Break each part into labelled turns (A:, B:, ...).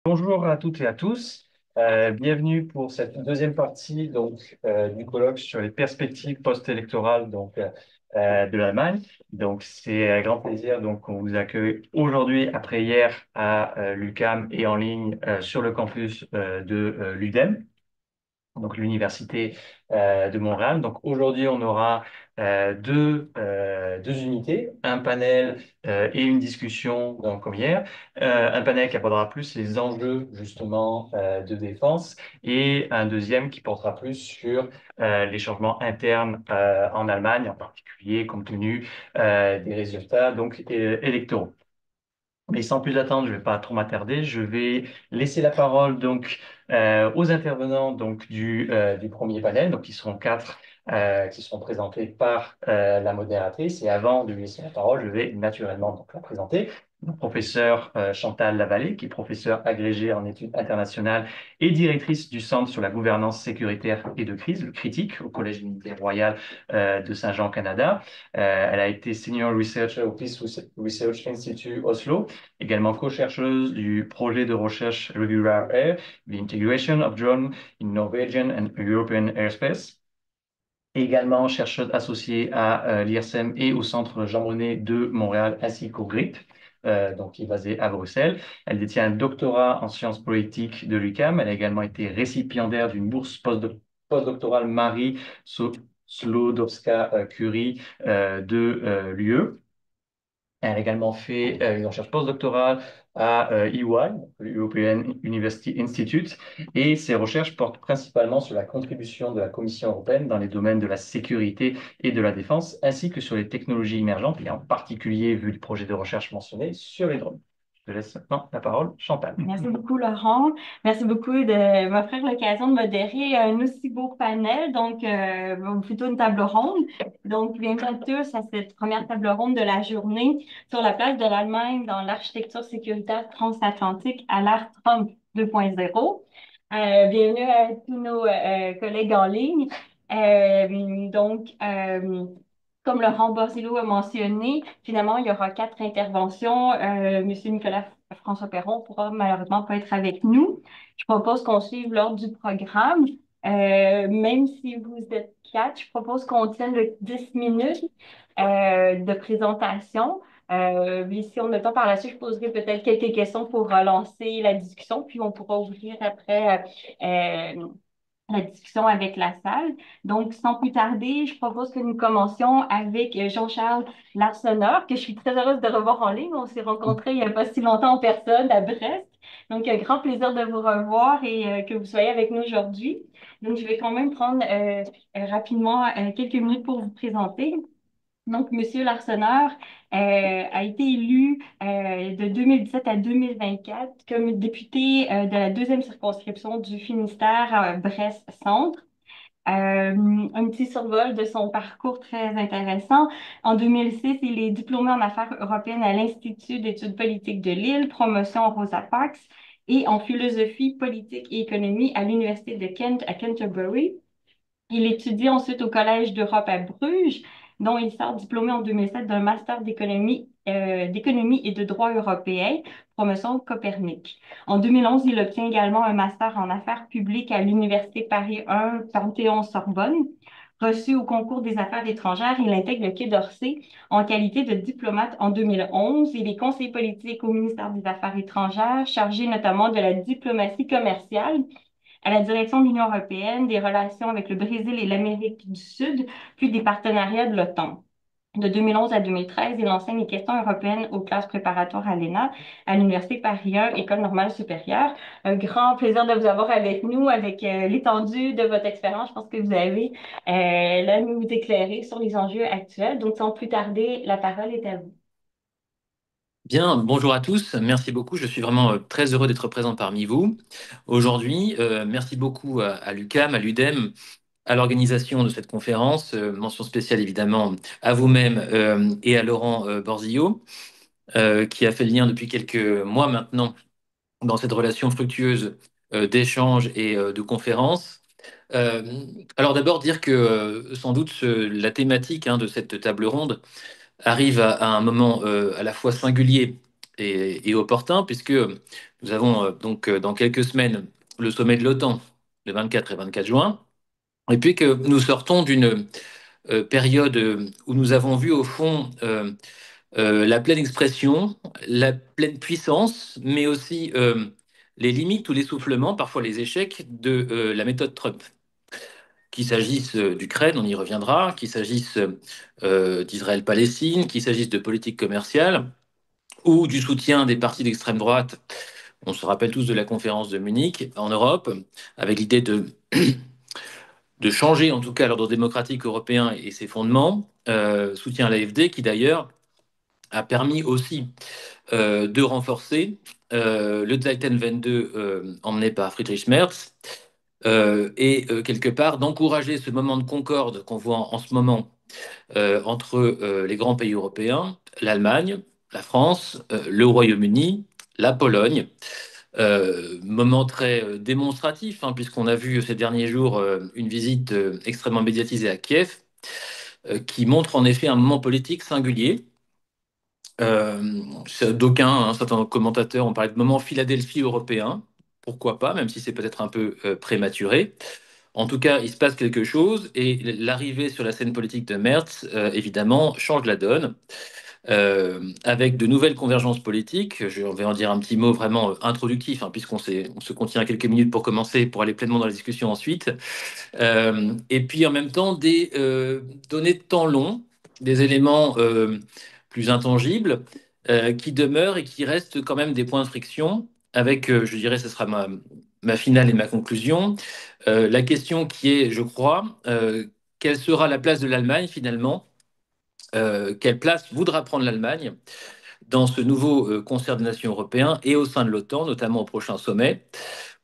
A: Bonjour à toutes et à tous. Bienvenue pour cette deuxième partie du colloque sur les perspectives post-électorales de l'Allemagne. Donc c'est un grand plaisir qu'on vous accueille aujourd'hui après hier à l'UQAM et en ligne sur le campus de l'UDEM, donc l'Université de Montréal. Donc aujourd'hui, on aura deux unités, un panel et une discussion comme hier. Un panel qui abordera plus les enjeux justement de défense et un deuxième qui portera plus sur les changements internes en Allemagne, en particulier compte tenu des résultats électoraux. Mais sans plus attendre, je ne vais pas trop m'attarder. Je vais laisser la parole aux intervenants du premier panel, donc qui seront quatre, qui seront présentés par la modératrice. Et avant de lui laisser la parole, je vais naturellement la présenter. Donc, professeur Chantal Lavallée, qui est professeure agrégée en études internationales et directrice du Centre sur la gouvernance sécuritaire et de crise, le CRITIC, au Collège militaire royal de Saint-Jean, Canada. Elle a été Senior Researcher au Peace Research Institute Oslo, également co-chercheuse du projet de recherche Regular Air, The Integration of Drones in Norwegian and European Airspace. Également chercheuse associée à l'IRSEM et au Centre Jean Monnet de Montréal ainsi qu'au GRIP, qui est basé à Bruxelles. Elle détient un doctorat en sciences politiques de l'UQAM. Elle a également été récipiendaire d'une bourse postdoctorale Marie Sklodowska-Curie de l'UE. Elle a également fait une recherche postdoctorale à EY, l'European University Institute, et ses recherches portent principalement sur la contribution de la Commission européenne dans les domaines de la sécurité et de la défense, ainsi que sur les technologies émergentes, et en particulier, vu le projet de recherche mentionné, sur les drones. Je te laisse maintenant la parole, Chantal.
B: Merci beaucoup, Laurent. Merci beaucoup de m'offrir l'occasion de modérer un aussi beau panel, ou plutôt une table ronde. Donc, bienvenue à tous à cette première table ronde de la journée sur la place de l'Allemagne dans l'architecture sécuritaire transatlantique à l'ère Trump 2.0. Bienvenue à tous nos collègues en ligne. Comme Laurent Borzillo a mentionné, finalement, il y aura quatre interventions. Monsieur Nicolas François Perron pourra malheureusement pas être avec nous. Je propose qu'on suive l'ordre du programme. Même si vous êtes quatre, je propose qu'on tienne le 10 minutes de présentation. Mais si on a le temps par la suite, je poserai peut-être quelques questions pour relancer la discussion, puis on pourra ouvrir après la discussion avec la salle. Donc, sans plus tarder, je propose que nous commencions avec Jean-Charles Larsonneur, que je suis très heureuse de revoir en ligne. On s'est rencontrés il n'y a pas si longtemps en personne à Brest. Donc, un grand plaisir de vous revoir et que vous soyez avec nous aujourd'hui. Donc, je vais quand même prendre rapidement quelques minutes pour vous présenter. Donc, Monsieur Larsonneur a été élu de 2017 à 2024 comme député de la deuxième circonscription du Finistère Brest-Centre. Un petit survol de son parcours très intéressant. En 2006, il est diplômé en affaires européennes à l'Institut d'études politiques de Lille, promotion Rosa Parks, et en philosophie politique et économie à l'Université de Kent à Canterbury. Il étudie ensuite au Collège d'Europe à Bruges, dont il sort diplômé en 2007 d'un master d'économie et de droit européen, promotion Copernic. En 2011, il obtient également un master en affaires publiques à l'Université Paris 1 Panthéon-Sorbonne. Reçu au concours des affaires étrangères, il intègre le Quai d'Orsay en qualité de diplomate en 2011. Il est conseiller politique au ministère des Affaires étrangères, chargé notamment de la diplomatie commerciale à la direction de l'Union européenne, des relations avec le Brésil et l'Amérique du Sud, puis des partenariats de l'OTAN. De 2011 à 2013, il enseigne les questions européennes aux classes préparatoires à l'ENA, à l'Université Paris 1, École normale supérieure. Un grand plaisir de vous avoir avec nous, avec l'étendue de votre expérience. Je pense que vous avez là nous éclairer sur les enjeux actuels. Donc, sans plus tarder, la parole est à vous.
C: Bien, bonjour à tous. Merci beaucoup. Je suis vraiment très heureux d'être présent parmi vous aujourd'hui. Merci beaucoup à l'UQAM, à l'UDEM, à l'organisation de cette conférence. Mention spéciale évidemment à vous-même et à Laurent Borzillo, qui a fait le lien depuis quelques mois maintenant dans cette relation fructueuse d'échanges et de conférences. Euh, alors d'abord dire que sans doute la thématique de cette table ronde arrive à un moment à la fois singulier et opportun, puisque nous avons donc dans quelques semaines le sommet de l'OTAN, le 24 et 24 juin, et puis que nous sortons d'une période où nous avons vu au fond la pleine expression, la pleine puissance, mais aussi les limites ou l'essoufflement, parfois les échecs de la méthode Trump. Qu'il s'agisse d'Ukraine, on y reviendra, qu'il s'agisse d'Israël-Palestine, qu'il s'agisse de politique commerciale ou du soutien des partis d'extrême droite. On se rappelle tous de la conférence de Munich en Europe, avec l'idée de changer en tout cas l'ordre démocratique européen et ses fondements. Soutien à l'AfD qui d'ailleurs a permis aussi de renforcer le Zeitenwende emmené par Friedrich Merz et quelque part d'encourager ce moment de concorde qu'on voit en ce moment entre les grands pays européens, l'Allemagne, la France, le Royaume-Uni, la Pologne. Moment très démonstratif, hein, puisqu'on a vu ces derniers jours une visite extrêmement médiatisée à Kiev, qui montre en effet un moment politique singulier. D'aucuns, hein, certains commentateurs ont parlé de moment Philadelphie européen. Pourquoi pas, même si c'est peut-être un peu prématuré. En tout cas, il se passe quelque chose et l'arrivée sur la scène politique de Merz, évidemment, change la donne. Avec de nouvelles convergences politiques. Je vais en dire un petit mot vraiment introductif, hein, on se contient quelques minutes pour commencer, pour aller pleinement dans la discussion ensuite. Et puis en même temps, des données de temps long, des éléments plus intangibles qui demeurent et qui restent quand même des points de friction. Avec, je dirais, ce sera ma finale et ma conclusion. La question qui est, je crois, quelle sera la place de l'Allemagne finalement? Quelle place voudra prendre l'Allemagne dans ce nouveau concert des nations européens et au sein de l'OTAN, notamment au prochain sommet,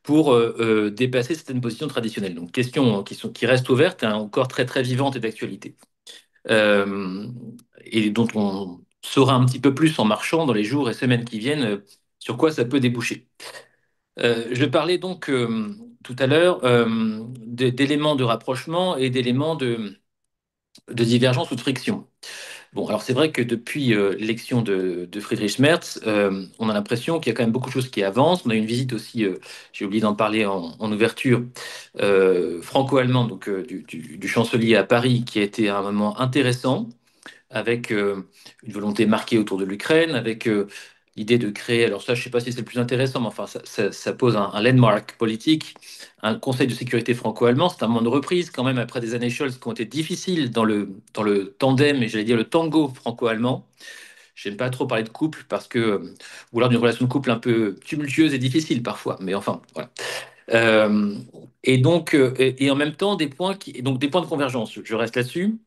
C: pour dépasser certaines positions traditionnelles. Donc, questions qui restent ouvertes, hein, encore très très vivantes et d'actualité, euh, et dont on saura un petit peu plus en marchant dans les jours et semaines qui viennent sur quoi ça peut déboucher. Je parlais donc tout à l'heure d'éléments de rapprochement et d'éléments de divergence ou de friction. Bon, alors c'est vrai que depuis l'élection de Friedrich Merz, on a l'impression qu'il y a quand même beaucoup de choses qui avancent. On a une visite aussi, j'ai oublié d'en parler en ouverture, franco-allemande, donc du chancelier à Paris, qui a été un moment intéressant, avec une volonté marquée autour de l'Ukraine, avec l'idée de créer, alors ça je ne sais pas si c'est le plus intéressant, mais enfin ça pose un landmark politique, un conseil de sécurité franco-allemand, c'est un moment de reprise quand même après des années Scholz qui ont été difficiles dans le tandem, et j'allais dire le tango franco-allemand. J'aime pas trop parler de couple parce que, ou alors d'une relation de couple un peu tumultueuse et difficile parfois, mais enfin, voilà. Euh, et donc, et en même temps, donc des points de convergence, je reste là-dessus.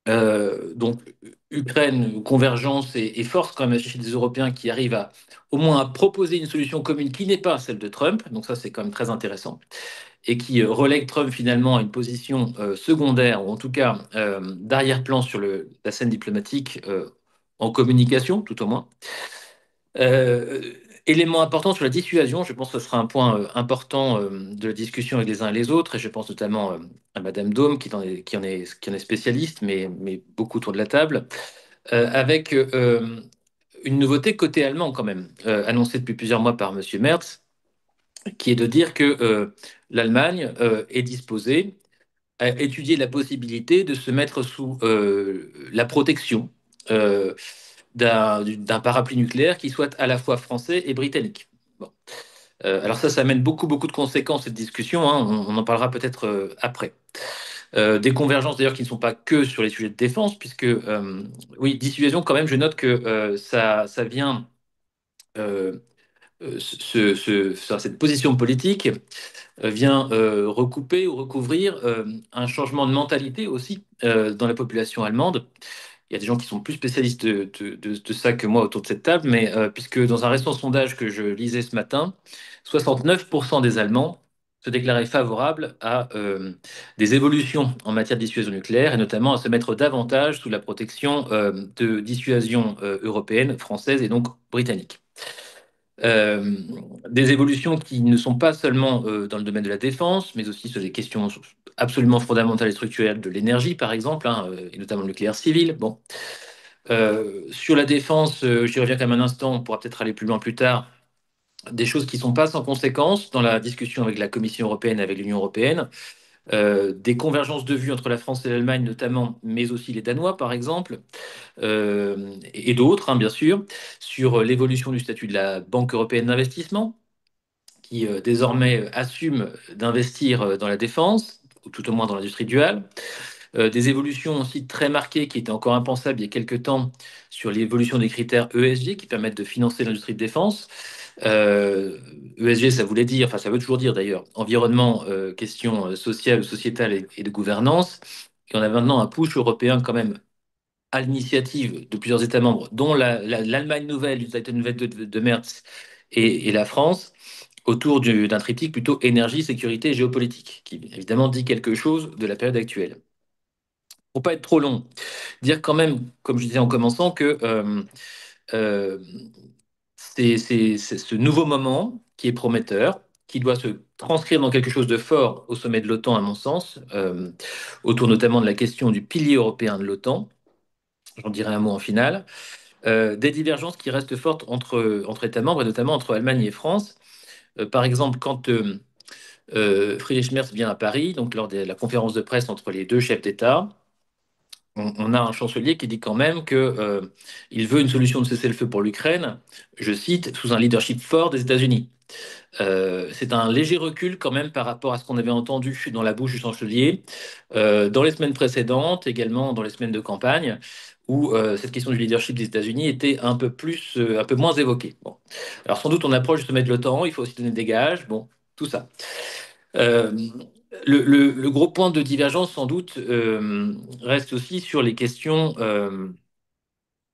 C: Donc, Ukraine, convergence et force quand même chez des Européens qui arrivent à au moins à proposer une solution commune qui n'est pas celle de Trump. Donc ça, c'est quand même très intéressant. Et qui relègue Trump finalement à une position secondaire, ou en tout cas d'arrière-plan sur la scène diplomatique en communication, tout au moins. Euh, Élément important sur la dissuasion, je pense que ce sera un point important de la discussion avec les uns et les autres, et je pense notamment à Madame Dôme, qui en est spécialiste, mais beaucoup autour de la table, avec une nouveauté côté allemand quand même, annoncée depuis plusieurs mois par Monsieur Merz, qui est de dire que l'Allemagne est disposée à étudier la possibilité de se mettre sous la protection euh, d'un parapluie nucléaire qui soit à la fois français et britannique. Bon. Alors ça amène beaucoup de conséquences, cette discussion, hein. On en parlera peut-être après. Des convergences d'ailleurs qui ne sont pas que sur les sujets de défense, puisque, oui, dissuasion quand même, je note que ça vient, euh, cette position politique vient recouper ou recouvrir un changement de mentalité aussi dans la population allemande. Il y a des gens qui sont plus spécialistes de ça que moi autour de cette table, mais puisque dans un récent sondage que je lisais ce matin, 69% des Allemands se déclaraient favorables à des évolutions en matière de dissuasion nucléaire et notamment à se mettre davantage sous la protection de dissuasion européenne, française et donc britannique. Euh, des évolutions qui ne sont pas seulement dans le domaine de la défense, mais aussi sur des questions absolument fondamentales et structurelles de l'énergie, par exemple, hein, et notamment le nucléaire civil. Bon. Sur la défense, j'y reviens quand même un instant, on pourra peut-être aller plus loin plus tard. Des choses qui sont pas sans conséquence dans la discussion avec la Commission européenne, avec l'Union européenne, des convergences de vues entre la France et l'Allemagne notamment, mais aussi les Danois par exemple, et d'autres, hein, bien sûr, sur l'évolution du statut de la Banque européenne d'investissement, qui désormais assume d'investir dans la défense, ou tout au moins dans l'industrie duale. Des évolutions aussi très marquées qui étaient encore impensables il y a quelques temps sur l'évolution des critères ESG qui permettent de financer l'industrie de défense. ESG, ça voulait dire, enfin ça veut toujours dire d'ailleurs, environnement, questions sociales, sociétales et de gouvernance. Et on a maintenant un push européen quand même à l'initiative de plusieurs États membres, dont l'Allemagne nouvelle, du Zeitenwende de Merz et la France, autour d'un triptyque plutôt énergie, sécurité et géopolitique, qui évidemment dit quelque chose de la période actuelle. Pour pas être trop long, dire quand même, comme je disais en commençant, que euh, c'est ce nouveau moment qui est prometteur, qui doit se transcrire dans quelque chose de fort au sommet de l'OTAN, à mon sens, autour notamment de la question du pilier européen de l'OTAN. J'en dirai un mot en finale. Des divergences qui restent fortes entre États membres, et notamment entre Allemagne et France. Par exemple, quand Friedrich Merz vient à Paris, donc lors de la conférence de presse entre les deux chefs d'État, on a un chancelier qui dit quand même que il veut une solution de cessez-le-feu pour l'Ukraine, je cite, sous un leadership fort des États-Unis. C'est un léger recul quand même par rapport à ce qu'on avait entendu dans la bouche du chancelier dans les semaines précédentes, également dans les semaines de campagne, où cette question du leadership des États-Unis était un peu plus, un peu moins évoquée. Bon. Alors sans doute on approche du sommet de l'OTAN, il faut aussi donner des gages, bon, tout ça. Euh, le gros point de divergence, sans doute, reste aussi sur les questions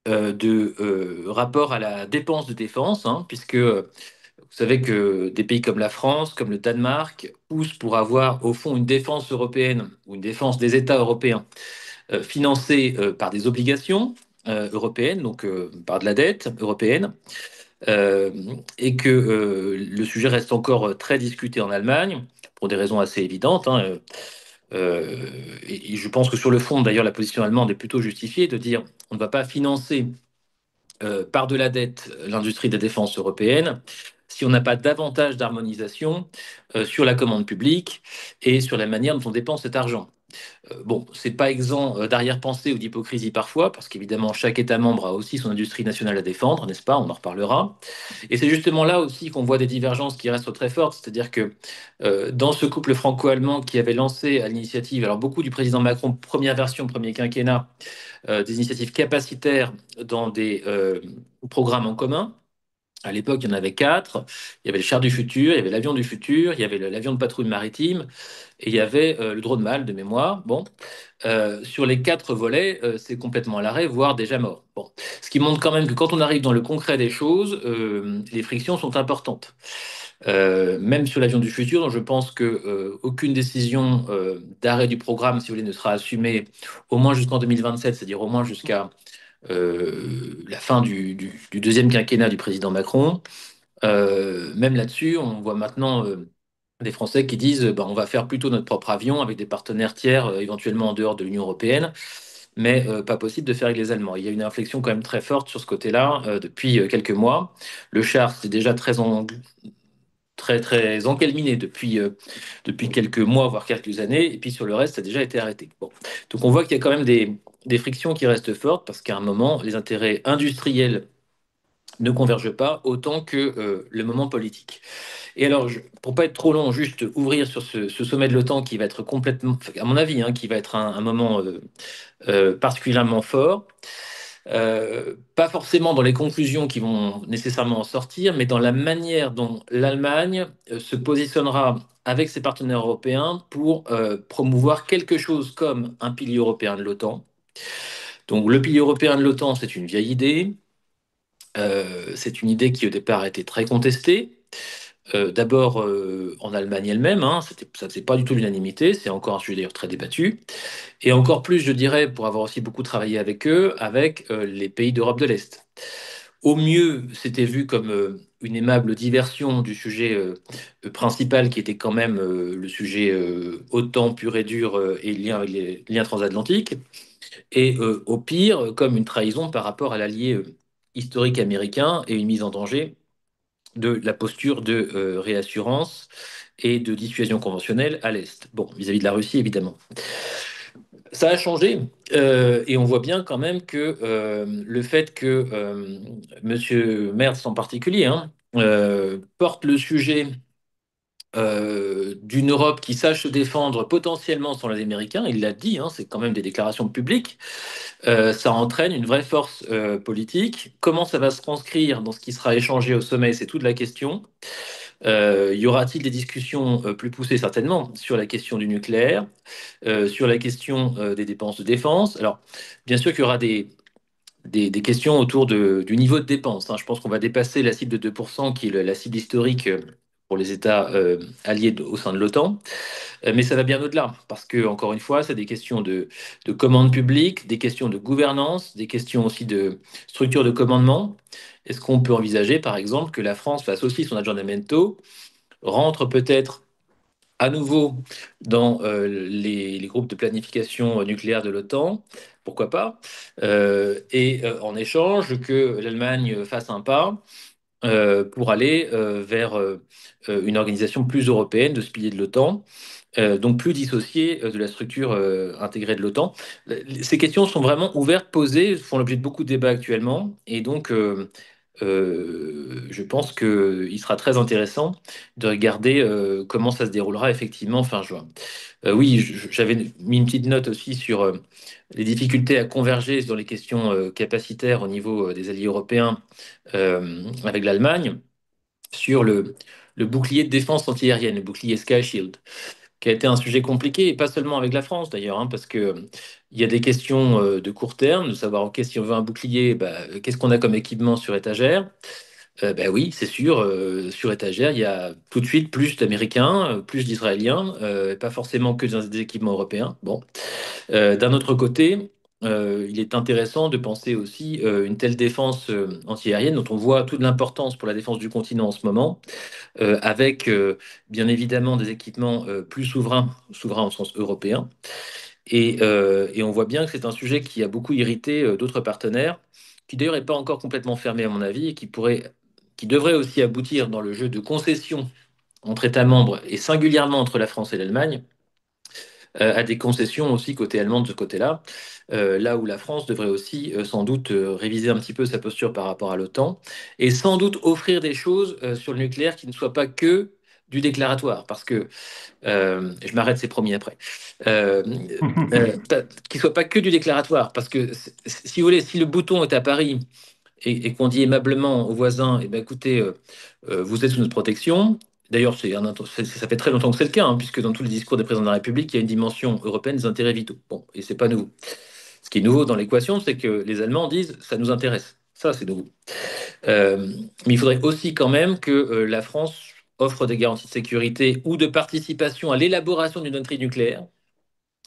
C: de rapport à la dépense de défense, hein, puisque vous savez que des pays comme la France, comme le Danemark, poussent pour avoir au fond une défense européenne ou une défense des États européens financée par des obligations européennes, donc par de la dette européenne, euh, et que le sujet reste encore très discuté en Allemagne pour des raisons assez évidentes, hein. Et je pense que sur le fond, d'ailleurs, la position allemande est plutôt justifiée de dire on ne va pas financer par de la dette l'industrie de la défense européenne si on n'a pas davantage d'harmonisation sur la commande publique et sur la manière dont on dépense cet argent. Bon, c'est pas exempt d'arrière-pensée ou d'hypocrisie parfois, parce qu'évidemment, chaque État membre a aussi son industrie nationale à défendre, n'est-ce pas? On en reparlera. Et c'est justement là aussi qu'on voit des divergences qui restent très fortes, c'est-à-dire que dans ce couple franco-allemand qui avait lancé à l'initiative, alors beaucoup du président Macron, première version, premier quinquennat, des initiatives capacitaires dans des programmes en commun. À l'époque, il y en avait quatre. Il y avait le char du futur, il y avait l'avion du futur, il y avait l'avion de patrouille maritime et il y avait le drone MAL de mémoire. Bon, sur les quatre volets, c'est complètement à l'arrêt, voire déjà mort. Bon, ce qui montre quand même que quand on arrive dans le concret des choses, les frictions sont importantes. Même sur l'avion du futur, dont je pense que aucune décision d'arrêt du programme, si vous voulez, ne sera assumée au moins jusqu'en 2027, c'est-à-dire au moins jusqu'à la fin du deuxième quinquennat du président Macron. Même là-dessus, on voit maintenant des Français qui disent bah, on va faire plutôt notre propre avion avec des partenaires tiers, éventuellement en dehors de l'Union européenne, mais pas possible de faire avec les Allemands. Il y a une inflexion quand même très forte sur ce côté-là depuis quelques mois. Le char, c'est déjà très encalminé depuis quelques mois, voire quelques années, et puis sur le reste, ça a déjà été arrêté. Bon. Donc on voit qu'il y a quand même des frictions qui restent fortes, parce qu'à un moment, les intérêts industriels ne convergent pas autant que le moment politique. Et alors, pour pas être trop long, juste ouvrir sur ce sommet de l'OTAN qui va être complètement, à mon avis, hein, qui va être un moment particulièrement fort. Pas forcément dans les conclusions qui vont nécessairement en sortir, mais dans la manière dont l'Allemagne se positionnera avec ses partenaires européens pour promouvoir quelque chose comme un pilier européen de l'OTAN. Donc le pilier européen de l'OTAN, c'est une vieille idée. C'est une idée qui au départ a été très contestée. D'abord en Allemagne elle-même, hein, ça ne faisait pas du tout l'unanimité, c'est encore un sujet d'ailleurs très débattu. Et encore plus, je dirais, pour avoir aussi beaucoup travaillé avec eux, avec les pays d'Europe de l'Est. Au mieux, c'était vu comme une aimable diversion du sujet principal qui était quand même le sujet OTAN pur et dur et lien avec les liens transatlantiques. et au pire comme une trahison par rapport à l'allié historique américain et une mise en danger de la posture de réassurance et de dissuasion conventionnelle à l'Est. Bon, vis-à-vis de la Russie, évidemment. Ça a changé et on voit bien quand même que le fait que Monsieur Merz en particulier porte le sujet d'une Europe qui sache se défendre potentiellement sans les Américains, il l'a dit, c'est quand même des déclarations publiques, ça entraîne une vraie force politique. Comment ça va se transcrire dans ce qui sera échangé au sommet, c'est toute la question. Y aura-t-il des discussions plus poussées certainement sur la question du nucléaire, sur la question des dépenses de défense? Alors, bien sûr qu'il y aura des questions autour du niveau de dépenses. Je pense qu'on va dépasser la cible de 2%, qui est la cible historique pour les États alliés au sein de l'OTAN. Mais ça va bien au-delà, parce que, encore une fois, c'est des questions de commande publique, des questions de gouvernance, des questions aussi de structure de commandement. Est-ce qu'on peut envisager, par exemple, que la France fasse aussi son aggiornamento, rentre peut-être à nouveau dans les groupes de planification nucléaire de l'OTAN, pourquoi pas, et en échange que l'Allemagne fasse un pas pour aller vers une organisation plus européenne de ce pilier de l'OTAN, donc plus dissociée de la structure intégrée de l'OTAN. Ces questions sont vraiment ouvertes, posées, font l'objet de beaucoup de débats actuellement, et donc je pense qu'il sera très intéressant de regarder comment ça se déroulera effectivement fin juin. Oui, j'avais mis une petite note aussi sur les difficultés à converger dans les questions capacitaires au niveau des alliés européens avec l'Allemagne sur le bouclier de défense antiaérienne, le bouclier Sky Shield, qui a été un sujet compliqué, et pas seulement avec la France d'ailleurs, parce que il y a des questions de court terme, de savoir, ok, si on veut un bouclier, qu'est-ce qu'on a comme équipement sur étagère? Oui, c'est sûr, sur étagère, il y a tout de suite plus d'Américains, plus d'Israéliens, pas forcément que des équipements européens. Bon. D'un autre côté, il est intéressant de penser aussi une telle défense antiaérienne dont on voit toute l'importance pour la défense du continent en ce moment, avec bien évidemment des équipements plus souverains, souverains au sens européen. Et on voit bien que c'est un sujet qui a beaucoup irrité d'autres partenaires, qui d'ailleurs n'est pas encore complètement fermé à mon avis, et qui devrait aussi aboutir dans le jeu de concessions entre États membres, et singulièrement entre la France et l'Allemagne, à des concessions aussi côté allemand de ce côté-là, là où la France devrait aussi sans doute réviser un petit peu sa posture par rapport à l'OTAN, et sans doute offrir des choses sur le nucléaire qui ne soient pas que du déclaratoire, parce que je m'arrête, c'est promis après. Euh, Qu'il soit pas que du déclaratoire, parce que si vous voulez, si le bouton est à Paris et qu'on dit aimablement aux voisins, eh ben, écoutez, vous êtes sous notre protection. D'ailleurs, ça fait très longtemps que c'est le cas, puisque dans tous les discours des présidents de la République, il y a une dimension européenne des intérêts vitaux. Bon, et c'est pas nouveau. Ce qui est nouveau dans l'équation, c'est que les Allemands disent ça nous intéresse. Ça, c'est nouveau. Mais il faudrait aussi quand même que la France offre des garanties de sécurité ou de participation à l'élaboration d'une doctrine nucléaire.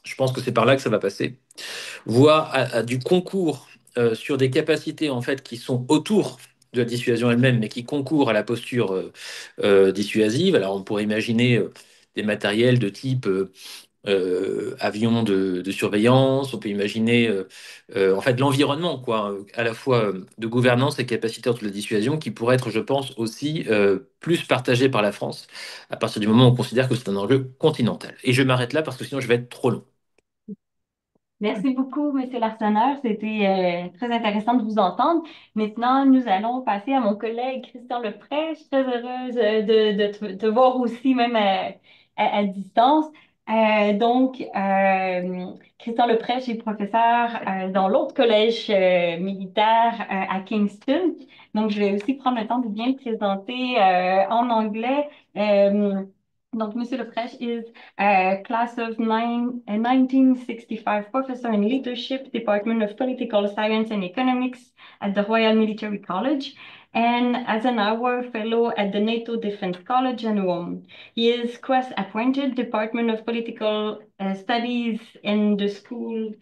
C: Je pense que c'est par là que ça va passer, voire à du concours sur des capacités en fait qui sont autour de la dissuasion elle-même, mais qui concourent à la posture dissuasive. Alors on pourrait imaginer des matériels de type avions de surveillance, on peut imaginer en fait l'environnement, quoi, à la fois de gouvernance et capacitaire de la dissuasion, qui pourrait être, je pense, aussi plus partagé par la France, à partir du moment où on considère que c'est un enjeu continental. Et je m'arrête là parce que sinon je vais être trop long.
B: Merci beaucoup, Monsieur Larsonneur. C'était très intéressant de vous entendre. Maintenant, nous allons passer à mon collègue Christian Lepret. Je suis très heureuse de te voir aussi, même à distance. Christian Lepret, je suis professeur dans l'autre collège militaire à Kingston. Donc, je vais aussi prendre le temps de bien le présenter en anglais. Monsieur Lepret is class of 1965 professor in leadership, Department of Political Science and Economics at the Royal Military College, and Eisenhower Fellow at the NATO Defense College in Rome. He is Quest appointed Department of Political Studies in the School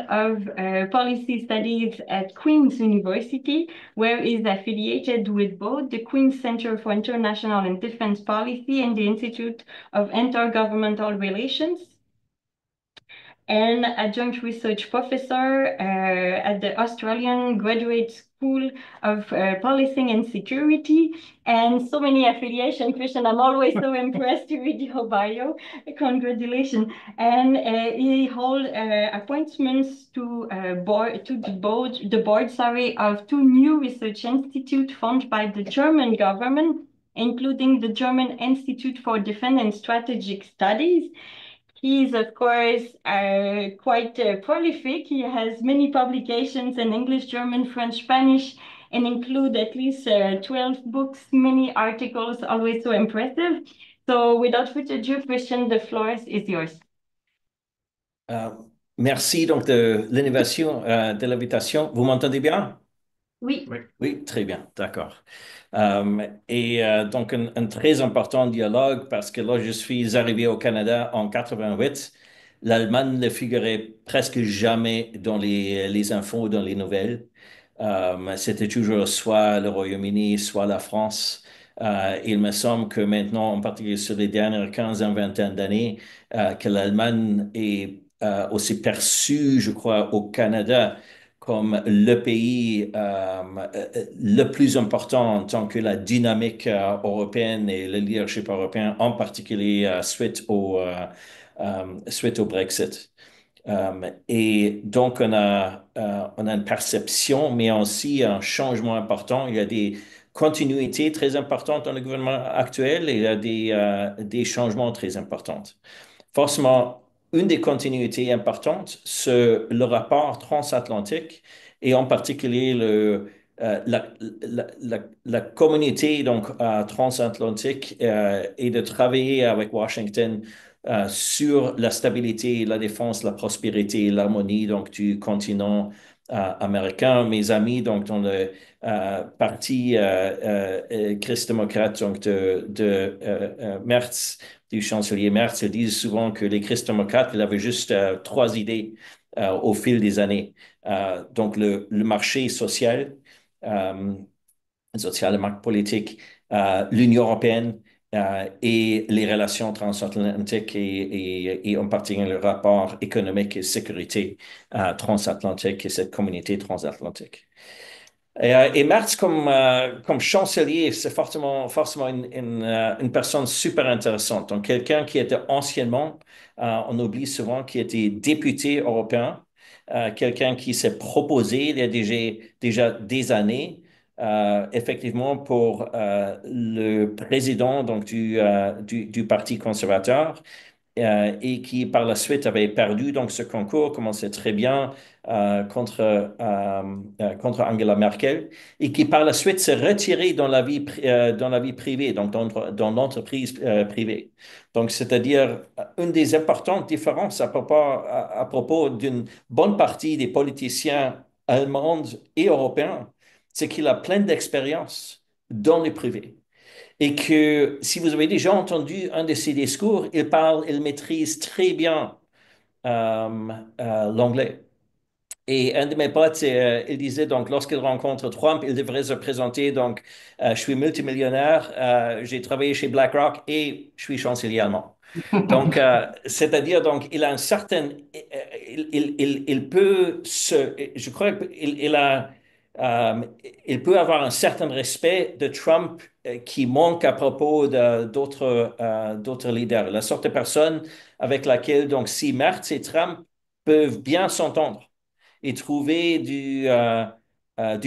B: of Policy Studies at Queen's University, where he is affiliated with both the Queen's Center for International and Defense Policy and the Institute of Intergovernmental Relations. and adjunct research professor at the Australian Graduate School of Policing and Security, and so many affiliations, Christian. I'm always so impressed to read your bio. Congratulations. And he holds appointments to the board, sorry, of two new research institutes funded by the German government, including the German Institute for Defense and Strategic Studies. He is, of course, quite prolific. He has many publications in English, German, French, Spanish, and include at least 12 books, many articles, always so impressive. So without further ado, Christian, the floor is yours.
D: Euh, Merci donc de l'innovation, de l'invitation. Vous m'entendez bien?
B: Oui.
A: Oui.
D: Oui, très bien, d'accord. Donc, un très important dialogue parce que là, je suis arrivé au Canada en 88. L'Allemagne ne figurait presque jamais dans les infos, dans les nouvelles. C'était toujours soit le Royaume-Uni, soit la France. Il me semble que maintenant, en particulier sur les dernières 15 vingtaine d'années, que l'Allemagne est aussi perçue, je crois, au Canada comme le pays le plus important en tant que la dynamique européenne et le leadership européen, en particulier suite au Brexit. Et donc, on a une perception, mais aussi un changement important. Il y a des continuités très importantes dans le gouvernement actuel et il y a des changements très importants. Forcément, une des continuités importantes, c'est le rapport transatlantique et en particulier la communauté donc, transatlantique et de travailler avec Washington sur la stabilité, la défense, la prospérité et l'harmonie donc, du continent américain. Mes amis donc, dans le parti christ-démocrate donc, de Merz, du chancelier Merz, ils disent souvent que les christ-démocrates, ils avaient juste trois idées au fil des années. Donc, le marché euh, social et marque politique, l'Union européenne et les relations transatlantiques et en particulier le rapport économique et sécurité transatlantique et cette communauté transatlantique. Et Merz, comme chancelier, c'est forcément une personne super intéressante. Donc, quelqu'un qui était anciennement, on oublie souvent, qui était député européen, quelqu'un qui s'est proposé il y a déjà des années, effectivement, pour le président donc, du Parti conservateur et qui par la suite avait perdu donc ce concours, commençait très bien contre Angela Merkel, et qui par la suite s'est retiré dans la vie privée, donc dans l'entreprise privée. Donc, c'est-à-dire une des importantes différences à propos d'une bonne partie des politiciens allemands et européens, c'est qu'il a plein d'expérience dans le privé et que si vous avez déjà entendu un de ses discours, il maîtrise très bien l'anglais. Et un de mes potes, il disait donc, lorsqu'il rencontre Trump, il devrait se présenter, donc, je suis multimillionnaire, j'ai travaillé chez BlackRock et je suis chancelier allemand. Donc, c'est-à-dire, donc, il a un certain, il peut je crois euh, il peut avoir un certain respect de Trump qui manque à propos d'autres leaders. La sorte de personne avec laquelle, donc, si Merz et Trump peuvent bien s'entendre et trouver du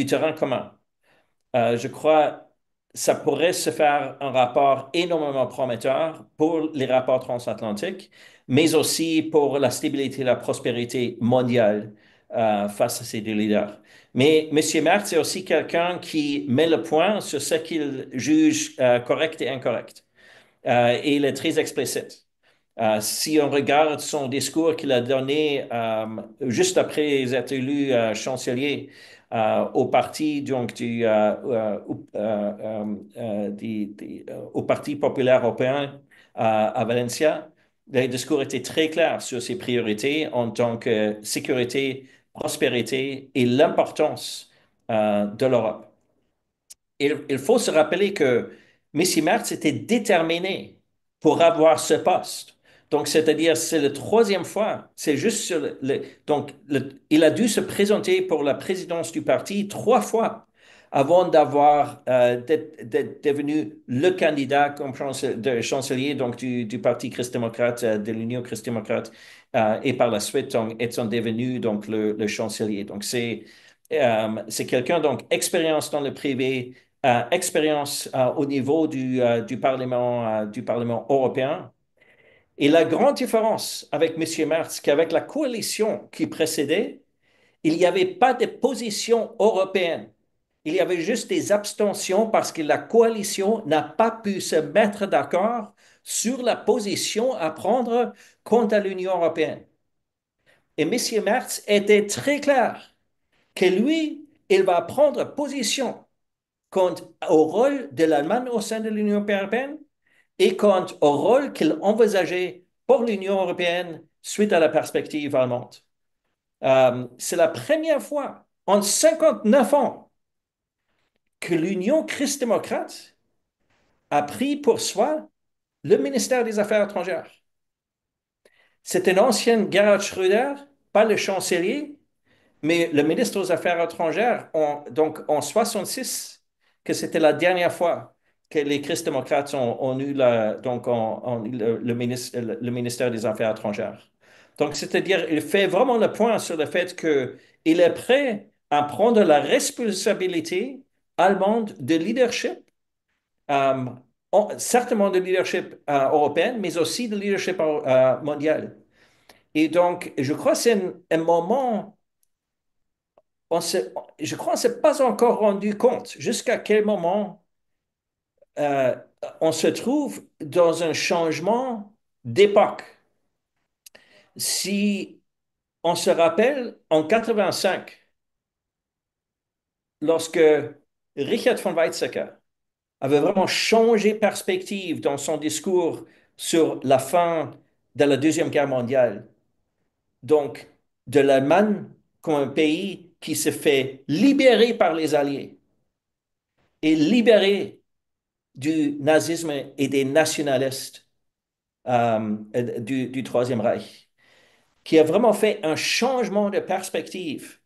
D: terrain commun. Je crois ça pourrait se faire un rapport énormément prometteur pour les rapports transatlantiques, mais aussi pour la stabilité et la prospérité mondiale face à ces deux leaders. Mais M. Merz est aussi quelqu'un qui met le point sur ce qu'il juge correct et incorrect. Et il est très explicite. Si on regarde son discours qu'il a donné juste après être élu chancelier au parti donc au Parti populaire européen à Valencia, le discours était très clair sur ses priorités en tant que sécurité, prospérité et l'importance de l'Europe. Il faut se rappeler que M. Merz était déterminé pour avoir ce poste. Donc, c'est-à-dire, c'est la troisième fois. C'est juste sur donc, il a dû se présenter pour la présidence du parti 3 fois avant d'être devenu le candidat comme chancelier donc, du Parti christ-démocrate, de l'Union christ-démocrate, et par la suite, donc, étant devenu donc, le chancelier. Donc, c'est quelqu'un, donc, expérience dans le privé, expérience au niveau du Parlement européen. Et la grande différence avec M. Merz, qu'avec la coalition qui précédait, il n'y avait pas de position européenne. Il y avait juste des abstentions parce que la coalition n'a pas pu se mettre d'accord sur la position à prendre contre l'Union européenne. Et M. Merz était très clair que lui, il va prendre position quant au rôle de l'Allemagne au sein de l'Union européenne et quant au rôle qu'il envisageait pour l'Union européenne suite à la perspective allemande. C'est la première fois en 59 ans que l'Union christ-démocrate a pris pour soi le ministère des Affaires étrangères. C'est un ancien Gerhard Schröder, pas le chancelier, mais le ministre des Affaires étrangères, donc en 66, que c'était la dernière fois que les christ-démocrates ont eu, le ministère des Affaires étrangères. Donc, c'est-à-dire, il fait vraiment le point sur le fait qu'il est prêt à prendre la responsabilité allemande de leadership, euh, certainement de leadership européen, mais aussi de leadership mondial. Et donc, je crois que c'est un moment je crois qu'on ne s'est pas encore rendu compte jusqu'à quel moment euh, on se trouve dans un changement d'époque. Si on se rappelle, en 85, lorsque Richard von Weizsäcker avait vraiment changé perspective dans son discours sur la fin de la Deuxième Guerre mondiale, donc de l'Allemagne comme un pays qui se fait libérer par les Alliés et libérer du nazisme et des nationalistes du Troisième Reich, qui a vraiment fait un changement de perspective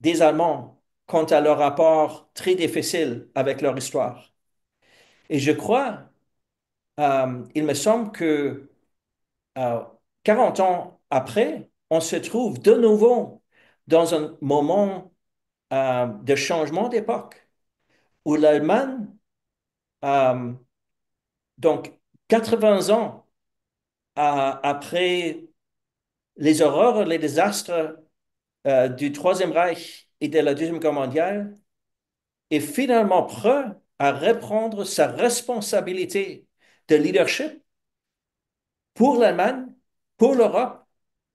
D: des Allemands quant à leur rapport très difficile avec leur histoire. Et je crois, il me semble que euh, 40 ans après, on se trouve de nouveau dans un moment de changement d'époque où l'Allemagne, euh, donc 80 ans après les horreurs, les désastres du Troisième Reich et de la Deuxième Guerre mondiale, est finalement prêt à reprendre sa responsabilité de leadership pour l'Allemagne, pour l'Europe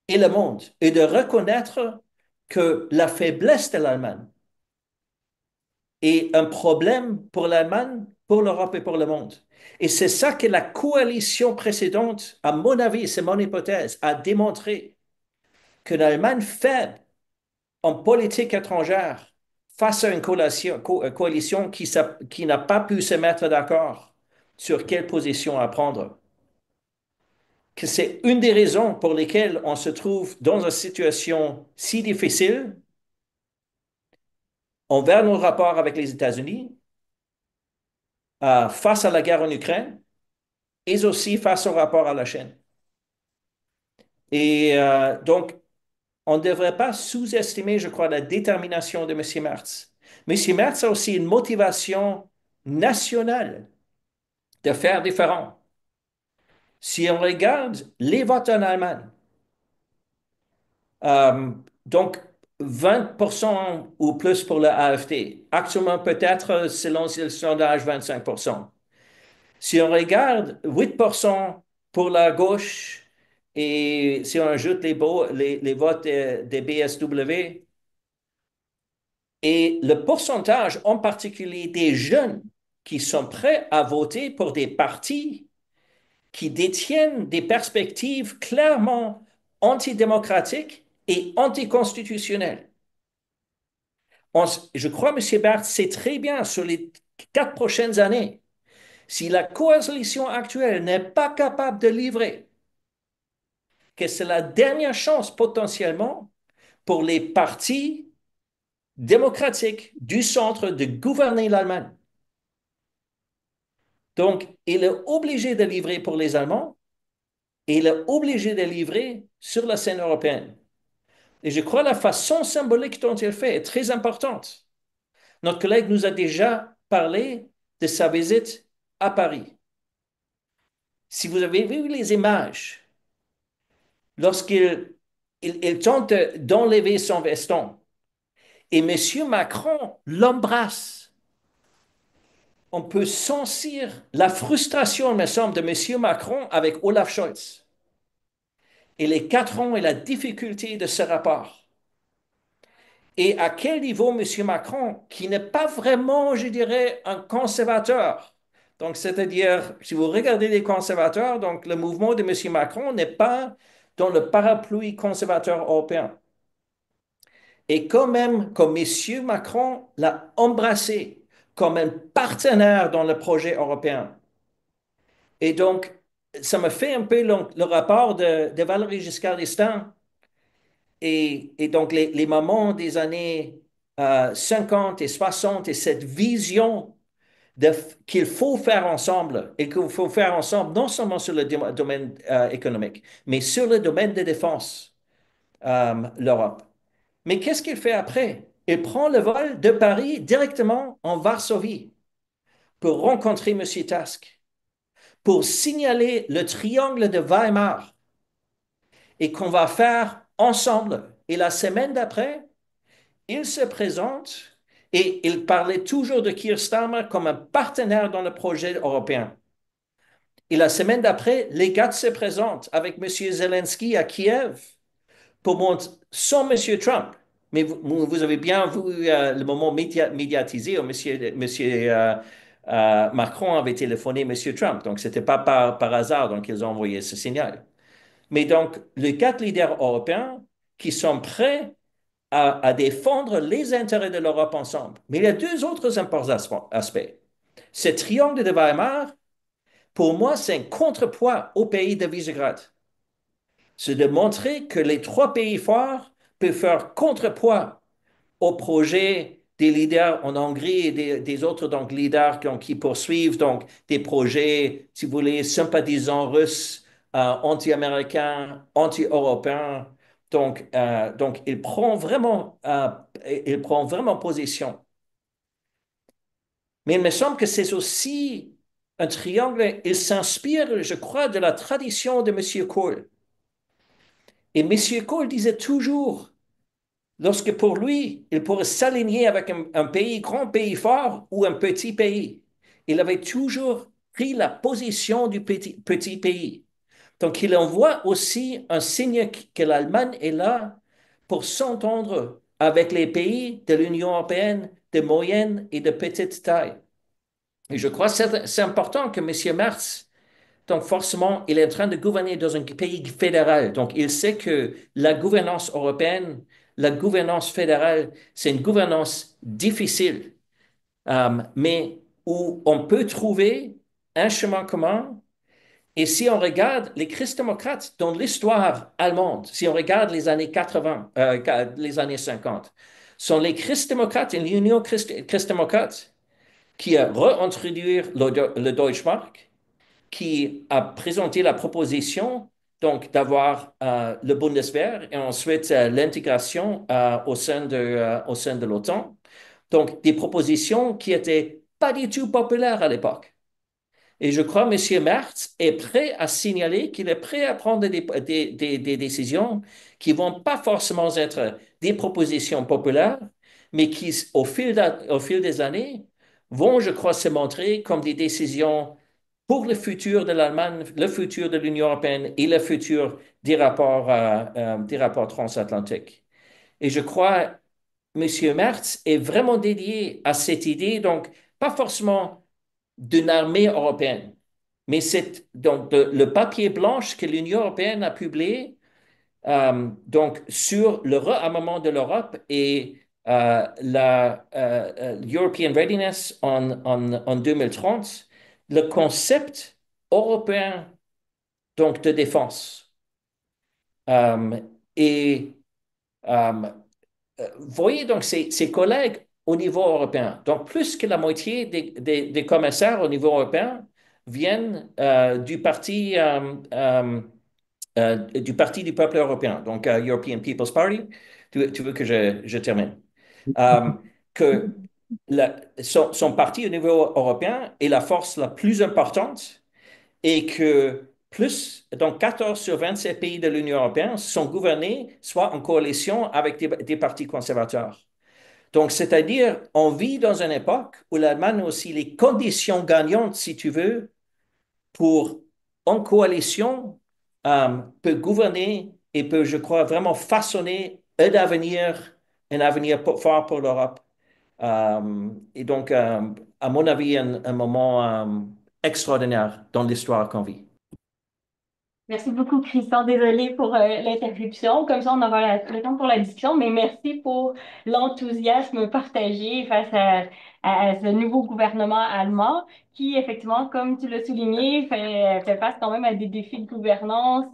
D: et le monde, et de reconnaître que la faiblesse de l'Allemagne est un problème pour l'Allemagne, pour l'Europe et pour le monde. Et c'est ça que la coalition précédente, à mon avis, c'est mon hypothèse, a démontré que l'Allemagne faible en politique étrangère face à une coalition qui n'a pas pu se mettre d'accord sur quelle position à prendre. Que c'est une des raisons pour lesquelles on se trouve dans une situation si difficile envers nos rapports avec les États-Unis, face à la guerre en Ukraine, et aussi face au rapport à la Chine. Et donc, on ne devrait pas sous-estimer, je crois, la détermination de M. Merz. M. Merz a aussi une motivation nationale de faire différent. Si on regarde les votes en Allemagne, euh, donc 20% ou plus pour le AfD, actuellement peut-être selon le sondage 25%. Si on regarde 8% pour la gauche et si on ajoute les votes des BSW, et le pourcentage en particulier des jeunes qui sont prêts à voter pour des partis qui détiennent des perspectives clairement antidémocratiques et anticonstitutionnelles. Je crois, M. Barth, c'est très bien sur les 4 prochaines années. Si la coalition actuelle n'est pas capable de livrer que c'est la dernière chance potentiellement pour les partis démocratiques du centre de gouverner l'Allemagne. Donc, il est obligé de livrer pour les Allemands et il est obligé de livrer sur la scène européenne. Et je crois que la façon symbolique dont il fait est très importante. Notre collègue nous a déjà parlé de sa visite à Paris. Si vous avez vu les images, lorsqu'il il tente d'enlever son veston et M. Macron l'embrasse, on peut sentir la frustration, il me semble, de M. Macron avec Olaf Scholz et les 4 ans et la difficulté de ce rapport. Et à quel niveau M. Macron, qui n'est pas vraiment, je dirais, un conservateur, donc c'est-à-dire, si vous regardez les conservateurs, donc le mouvement de M. Macron n'est pas dans le parapluie conservateur européen. Et quand même, comme M. Macron l'a embrassé comme un partenaire dans le projet européen. Et donc, ça me fait un peu le rapport de Valéry Giscard d'Estaing et donc les moments des années 50 et 60 et cette vision qu'il faut faire ensemble et qu'il faut faire ensemble non seulement sur le domaine économique, mais sur le domaine de défense, l'Europe. Mais qu'est-ce qu'il fait après? Il prend le vol de Paris directement en Varsovie pour rencontrer M. Tusk, pour signaler le triangle de Weimar et qu'on va faire ensemble. Et la semaine d'après, il se présente et il parlait toujours de Keir Starmer comme un partenaire dans le projet européen. Et la semaine d'après, les gars se présentent avec M. Zelensky à Kiev pour montrer sans M. Trump. Mais vous avez bien vu le moment médiatisé où Macron avait téléphoné à M. Trump. Donc, ce n'était pas par hasard donc, ils ont envoyé ce signal. Mais donc, les 4 leaders européens qui sont prêts à défendre les intérêts de l'Europe ensemble. Mais il y a 2 autres importants aspects. Ce triangle de Weimar, pour moi, c'est un contrepoids au pays de Visegrad. C'est de montrer que les 3 pays forts peuvent faire contrepoids au projet des leaders en Hongrie et des autres donc, leaders qui poursuivent donc, des projets, si vous voulez, sympathisants russes, anti-américains, anti-européens. Donc, il prend vraiment position. Mais il me semble que c'est aussi un triangle. Il s'inspire, je crois, de la tradition de M. Kohl. Et M. Kohl disait toujours, lorsque pour lui, il pourrait s'aligner avec un pays, grand pays fort ou un petit pays, il avait toujours pris la position du petit pays. Donc, il envoie aussi un signe que l'Allemagne est là pour s'entendre avec les pays de l'Union européenne de moyenne et de petite taille. Et je crois que c'est important que M. Merz, donc forcément, il est en train de gouverner dans un pays fédéral. Donc, il sait que la gouvernance européenne, la gouvernance fédérale, c'est une gouvernance difficile, mais où on peut trouver un chemin commun. Et si on regarde les christ-démocrates dans l'histoire allemande, si on regarde les années 80, les années 50, sont les christ-démocrates et l'Union christ-démocrate qui a réintroduit le Deutschmark, qui a présenté la proposition donc d'avoir le Bundeswehr et ensuite l'intégration au sein de l'OTAN. Donc, des propositions qui n'étaient pas du tout populaires à l'époque. Et je crois que M. Merz est prêt à signaler qu'il est prêt à prendre des décisions qui ne vont pas forcément être des propositions populaires, mais qui, au fil des années, vont, je crois, se montrer comme des décisions pour le futur de l'Allemagne, le futur de l'Union européenne et le futur des rapports transatlantiques. Et je crois M. Merz est vraiment dédié à cette idée, donc pas forcément d'une armée européenne. Mais c'est donc le papier blanche que l'Union européenne a publié donc sur le réarmement de l'Europe et la European Readiness en 2030, le concept européen donc de défense. Euh, et euh, voyez donc ses collègues au niveau européen. Donc, plus que la moitié des commissaires au niveau européen viennent du parti du peuple européen, donc European People's Party. Tu veux que je termine? Euh, que son parti au niveau européen est la force la plus importante et que donc 14 sur 27 pays de l'Union européenne sont gouvernés soit en coalition avec des partis conservateurs. Donc, c'est-à-dire, on vit dans une époque où l'Allemagne a aussi les conditions gagnantes, si tu veux, pour, en coalition, peut gouverner et peut, je crois, vraiment façonner un avenir fort pour l'Europe. Et donc, à mon avis, un moment extraordinaire dans l'histoire qu'on vit.
B: Merci beaucoup, Christian. Désolée pour l'interruption. Comme ça, on aura le temps pour la discussion, mais merci pour l'enthousiasme partagé face à ce nouveau gouvernement allemand qui, effectivement, comme tu l'as souligné, fait face quand même à des défis de gouvernance,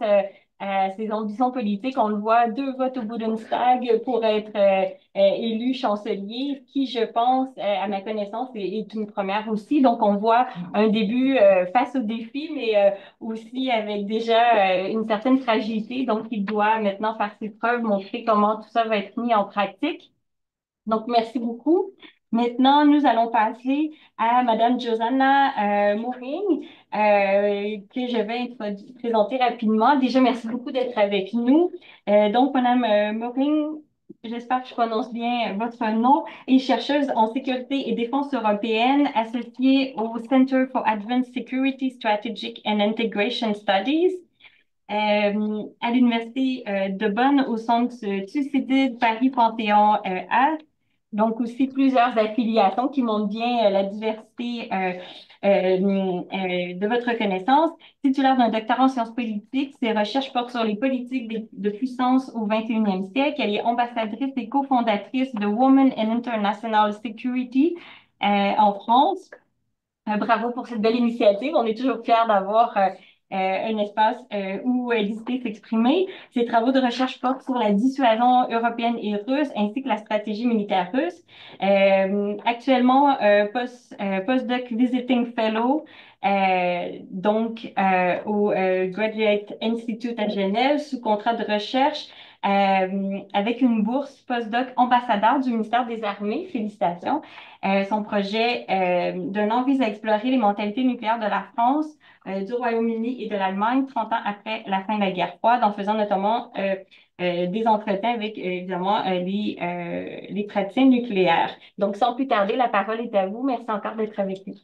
B: à ses ambitions politiques. On le voit, 2 votes au Bundestag pour être élu chancelier, qui, je pense, à ma connaissance, est une première aussi. Donc, on voit un début face aux défis, mais aussi avec déjà une certaine fragilité. Donc, il doit maintenant faire ses preuves, montrer comment tout ça va être mis en pratique. Donc, merci beaucoup. Maintenant, nous allons passer à Madame Josanna Mouring, que je vais présenter rapidement. Déjà, merci beaucoup d'être avec nous. Donc, Madame Mouring, j'espère que je prononce bien votre nom, est chercheuse en sécurité et défense européenne associée au Center for Advanced Security Strategic and Integration Studies à l'Université de Bonn au centre Thucydide Paris-Panthéon-A. Donc aussi plusieurs affiliations qui montrent bien la diversité de votre connaissance. Titulaire d'un doctorat en sciences politiques, ses recherches portent sur les politiques de puissance au 21e siècle. Elle est ambassadrice et cofondatrice de Women in International Security en France. Bravo pour cette belle initiative. On est toujours fiers d'avoir un espace où exister, s'exprimer. Ses travaux de recherche portent sur la dissuasion européenne et russe ainsi que la stratégie militaire russe. Actuellement, postdoc visiting fellow au Graduate Institute à Genève sous contrat de recherche avec une bourse postdoc ambassadeur du ministère des Armées. Félicitations. Son projet d'un an vise à explorer les mentalités nucléaires de la France, du Royaume-Uni et de l'Allemagne 30 ans après la fin de la guerre froide, en faisant notamment des entretiens avec, évidemment, les praticiens nucléaires. Donc, sans plus tarder, la parole est à vous. Merci encore d'être avec nous.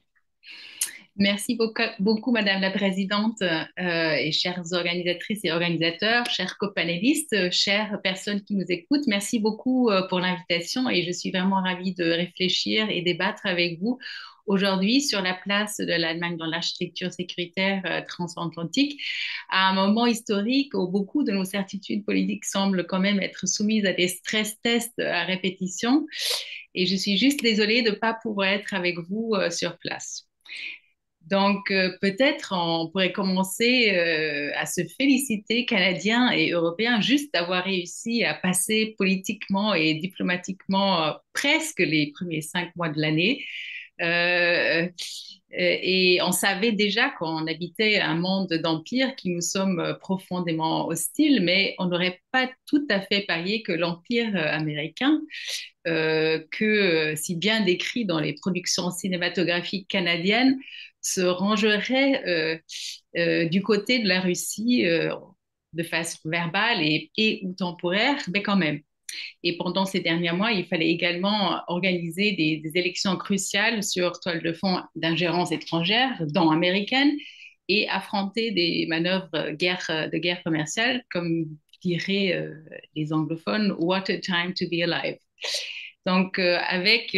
E: Merci beaucoup, Madame la Présidente, et chères organisatrices et organisateurs, chers copanélistes, chères personnes qui nous écoutent. Merci beaucoup pour l'invitation et je suis vraiment ravie de réfléchir et débattre avec vous aujourd'hui sur la place de l'Allemagne dans l'architecture sécuritaire transatlantique, à un moment historique où beaucoup de nos certitudes politiques semblent quand même être soumises à des stress tests à répétition. Et je suis juste désolée de ne pas pouvoir être avec vous sur place. Donc, peut-être on pourrait commencer à se féliciter, Canadiens et Européens, juste d'avoir réussi à passer politiquement et diplomatiquement presque les premiers 5 mois de l'année. Et on savait déjà qu'on habitait un monde d'empire qui nous sommes profondément hostiles, mais on n'aurait pas tout à fait parié que l'empire américain, si bien décrit dans les productions cinématographiques canadiennes, se rangerait du côté de la Russie de façon verbale et ou temporaire, mais quand même. Et pendant ces derniers mois, il fallait également organiser des élections cruciales sur toile de fond d'ingérence étrangère, dont américaine, et affronter des manœuvres de guerre commerciale, comme diraient les anglophones, what a time to be alive. Donc, avec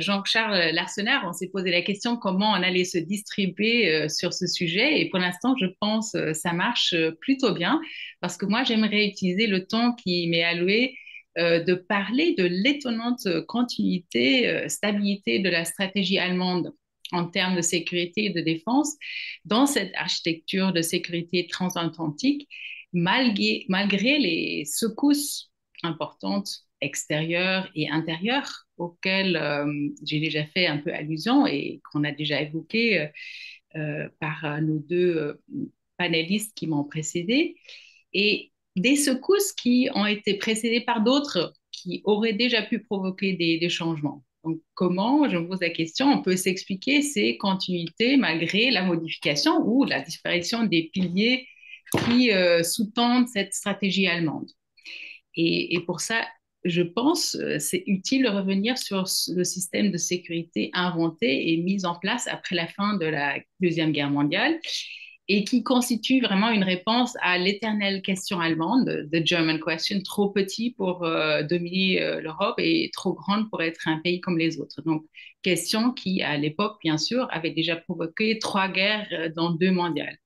E: Jean-Charles Larsenaire, on s'est posé la question comment on allait se distribuer sur ce sujet. Et pour l'instant, je pense que ça marche plutôt bien parce que moi, j'aimerais utiliser le temps qui m'est alloué de parler de l'étonnante continuité, stabilité de la stratégie allemande en termes de sécurité et de défense dans cette architecture de sécurité transatlantique malgré les secousses importantes extérieures et intérieures auxquelles j'ai déjà fait un peu allusion et qu'on a déjà évoqué par nos deux panélistes qui m'ont précédé, et des secousses qui ont été précédées par d'autres qui auraient déjà pu provoquer des changements. Donc, comment, je me pose la question, on peut s'expliquer ces continuités malgré la modification ou la disparition des piliers qui sous-tendent cette stratégie allemande. Et pour ça, je pense c'est utile de revenir sur le système de sécurité inventé et mis en place après la fin de la Deuxième Guerre mondiale et qui constitue vraiment une réponse à l'éternelle question allemande, the German question, trop petit pour dominer l'Europe et trop grande pour être un pays comme les autres. Donc, question qui, à l'époque, bien sûr, avait déjà provoqué 3 guerres dans 2 mondiales.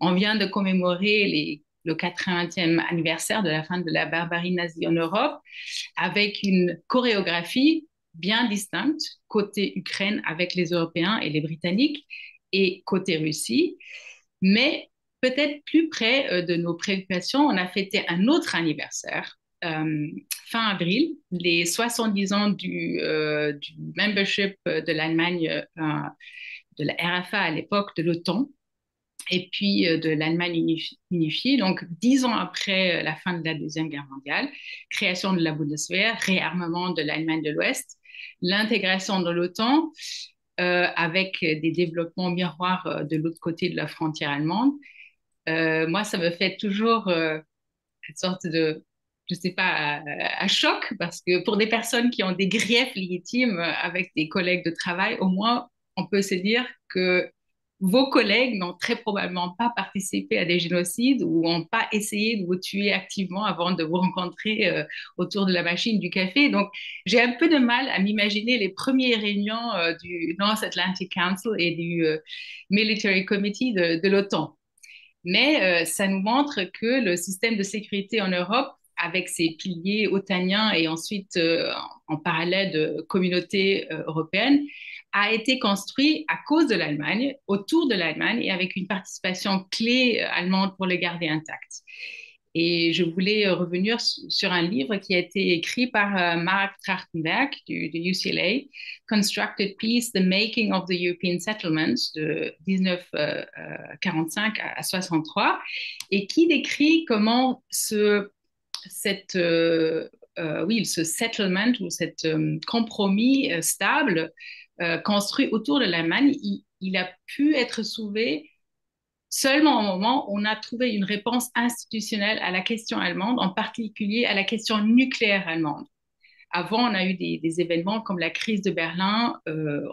E: On vient de commémorer le 80e anniversaire de la fin de la barbarie nazie en Europe avec une chorégraphie bien distincte côté Ukraine avec les Européens et les Britanniques et côté Russie. Mais peut-être plus près de nos préoccupations, on a fêté un autre anniversaire fin avril, les 70 ans du membership de l'Allemagne, de la RFA à l'époque, de l'OTAN, et puis de l'Allemagne unifiée. Donc, 10 ans après la fin de la Deuxième Guerre mondiale, création de la Bundeswehr, réarmement de l'Allemagne de l'Ouest, l'intégration de l'OTAN avec des développements miroirs de l'autre côté de la frontière allemande. Moi, ça me fait toujours une sorte de, je sais pas, à choc, parce que pour des personnes qui ont des griefs légitimes avec des collègues de travail, au moins, on peut se dire que vos collègues n'ont très probablement pas participé à des génocides ou n'ont pas essayé de vous tuer activement avant de vous rencontrer autour de la machine du café. Donc, j'ai un peu de mal à m'imaginer les premières réunions du North Atlantic Council et du Military Committee de l'OTAN. Mais ça nous montre que le système de sécurité en Europe, avec ses piliers otaniens et ensuite en parallèle de communautés européennes, a été construit à cause de l'Allemagne, autour de l'Allemagne et avec une participation clé allemande pour le garder intact. Et je voulais revenir sur un livre qui a été écrit par Mark Trachtenberg du UCLA, Constructed Peace, The Making of the European Settlements, de 1945 à 63, et qui décrit comment ce settlement ou cet compromis stable construit autour de l'Allemagne, il a pu être sauvé seulement au moment où on a trouvé une réponse institutionnelle à la question allemande, en particulier à la question nucléaire allemande. Avant, on a eu des événements comme la crise de Berlin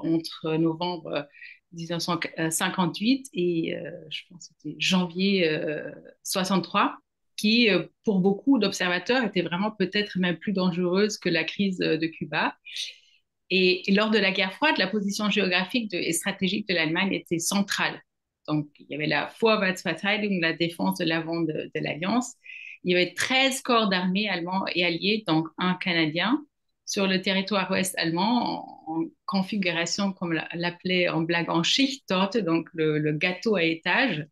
E: entre novembre 1958 et je pense que c'était janvier 63, qui, pour beaucoup d'observateurs, était vraiment peut-être même plus dangereuse que la crise de Cuba. Et lors de la guerre froide, la position géographique et stratégique de l'Allemagne était centrale. Donc, il y avait la Vorwärtsverteidigung, la défense de l'avant de l'Alliance. Il y avait 13 corps d'armée allemands et alliés, donc un Canadien, sur le territoire ouest allemand, en configuration, comme l'appelait en blague, en Schichttorte, donc le gâteau à étage,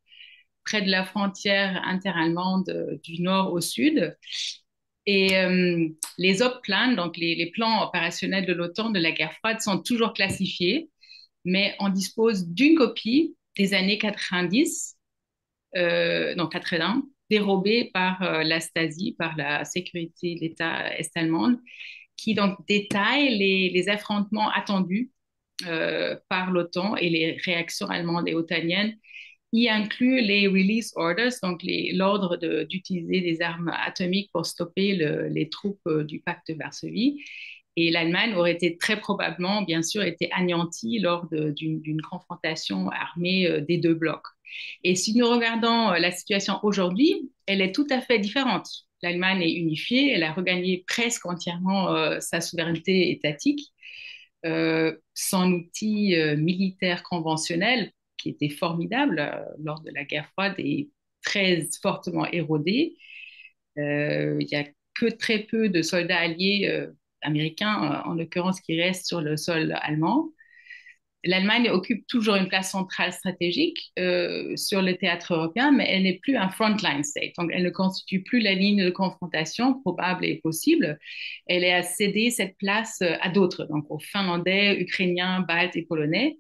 E: près de la frontière interallemande du nord au sud. Et les OP-plans, donc les plans opérationnels de l'OTAN de la guerre froide, sont toujours classifiés, mais on dispose d'une copie des années 90, non 80, dérobée par la Stasi, par la sécurité de l'État est-allemande, qui donc détaille les affrontements attendus par l'OTAN et les réactions allemandes et otaniennes, y inclut les release orders, donc l'ordre d'utiliser des armes atomiques pour stopper les troupes du pacte de Varsovie. Et l'Allemagne aurait été très probablement, bien sûr, été anéantie lors d'une confrontation armée des deux blocs. Et si nous regardons la situation aujourd'hui, elle est tout à fait différente. L'Allemagne est unifiée, elle a regagné presque entièrement sa souveraineté étatique. Son outil militaire conventionnel, qui était formidable lors de la guerre froide, est très fortement érodé. Il n'y a que très peu de soldats alliés américains, en l'occurrence, qui restent sur le sol allemand. l'Allemagne occupe toujours une place centrale stratégique sur le théâtre européen, mais elle n'est plus un frontline state. Donc, elle ne constitue plus la ligne de confrontation probable et possible. Elle a cédé cette place à d'autres, donc aux Finlandais, Ukrainiens, Baltes et Polonais.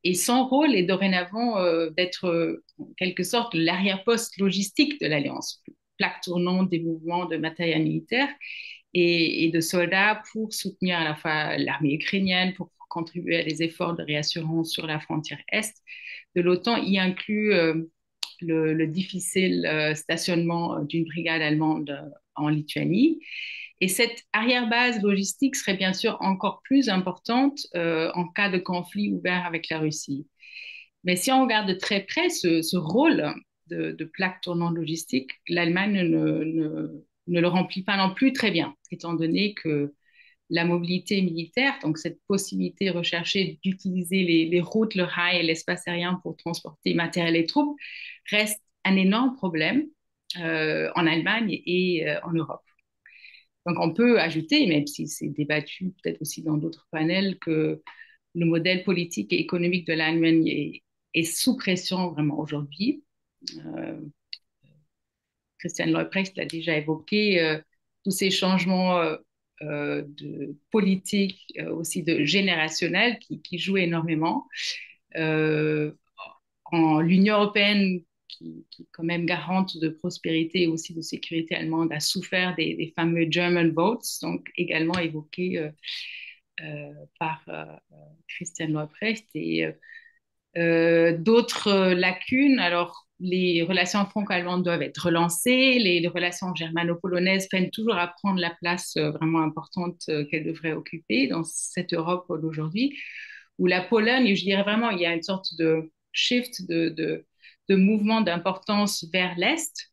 E: Et son rôle est dorénavant d'être, en quelque sorte, l'arrière-poste logistique de l'Alliance, plaque tournante des mouvements de matériel militaire et de soldats pour soutenir à la fois l'armée ukrainienne, pour contribuer à des efforts de réassurance sur la frontière est de l'OTAN, y inclut le difficile stationnement d'une brigade allemande en Lituanie. Et cette arrière-base logistique serait bien sûr encore plus importante en cas de conflit ouvert avec la Russie. Mais si on regarde de très près ce rôle de plaque tournante logistique, l'Allemagne ne le remplit pas non plus très bien, étant donné que la mobilité militaire, donc cette possibilité recherchée d'utiliser les routes, le rail et l'espace aérien pour transporter matériel et troupes, reste un énorme problème en Allemagne et en Europe. Donc on peut ajouter, même si c'est débattu peut-être aussi dans d'autres panels, que le modèle politique et économique de l'Allemagne est sous pression vraiment aujourd'hui. Euh, Christian Leuprecht l'a déjà évoqué, tous ces changements de politique, aussi de générationnel qui jouent énormément. Euh, L'Union européenne, qui est quand même garante de prospérité et aussi de sécurité allemande, a souffert des fameux German votes, donc également évoqués par Christian Leuprecht. Et d'autres lacunes, alors les relations franco-allemandes doivent être relancées, les relations germano-polonaises peinent toujours à prendre la place vraiment importante qu'elles devraient occuper dans cette Europe d'aujourd'hui, où la Pologne, je dirais vraiment, il y a une sorte de shift de mouvement d'importance vers l'Est,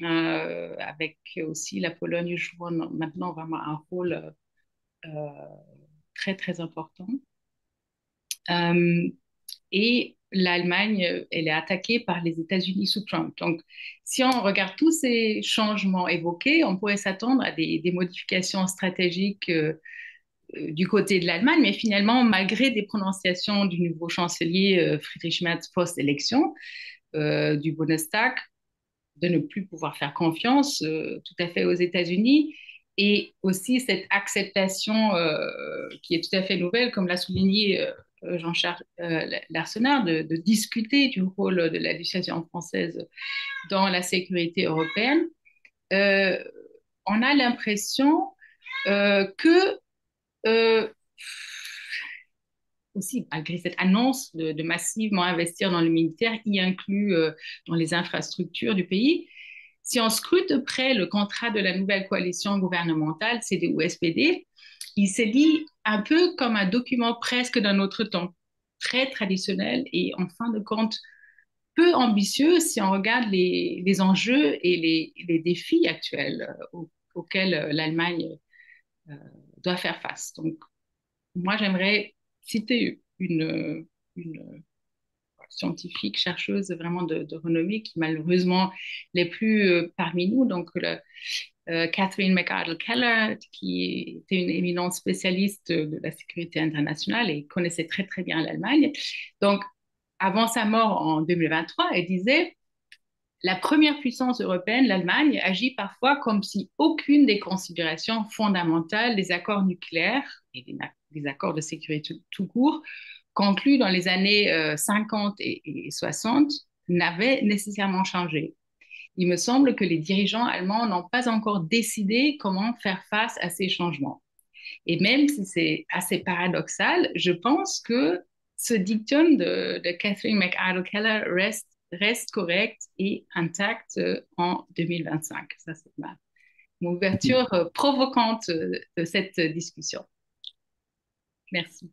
E: avec aussi la Pologne jouant maintenant vraiment un rôle euh, très, très important. Et l'Allemagne, elle est attaquée par les États-Unis sous Trump. Donc, si on regarde tous ces changements évoqués, on pourrait s'attendre à des modifications stratégiques du côté de l'Allemagne, mais finalement, malgré des prononciations du nouveau chancelier Friedrich Merz post-élection du Bundestag, de ne plus pouvoir faire confiance tout à fait aux États-Unis, et aussi cette acceptation qui est tout à fait nouvelle, comme l'a souligné Jean-Charles Larsenard, de discuter du rôle de la législation française dans la sécurité européenne. Euh, on a l'impression que aussi, malgré cette annonce de massivement investir dans le militaire, y inclus dans les infrastructures du pays, si on scrute de près le contrat de la nouvelle coalition gouvernementale CDU-SPD, il se lit un peu comme un document presque d'un autre temps, très traditionnel et en fin de compte peu ambitieux si on regarde les enjeux et les défis actuels auxquels l'Allemagne euh, doit faire face. Donc, moi, j'aimerais citer une scientifique, chercheuse vraiment de renommée qui malheureusement n'est plus parmi nous. Donc, Catherine McArdle-Keller, qui était une éminente spécialiste de la sécurité internationale et connaissait très, très bien l'Allemagne. Donc, avant sa mort en 2023, elle disait la première puissance européenne, l'Allemagne, agit parfois comme si aucune des considérations fondamentales des accords nucléaires et des accords de sécurité tout court conclus dans les années 50 et 60 n'avait nécessairement changé. Il me semble que les dirigeants allemands n'ont pas encore décidé comment faire face à ces changements. Et même si c'est assez paradoxal, je pense que ce dictum de Catherine McArdle-Keller reste correct et intact en 2025. Ça, c'est ma ouverture provocante de cette discussion. Merci.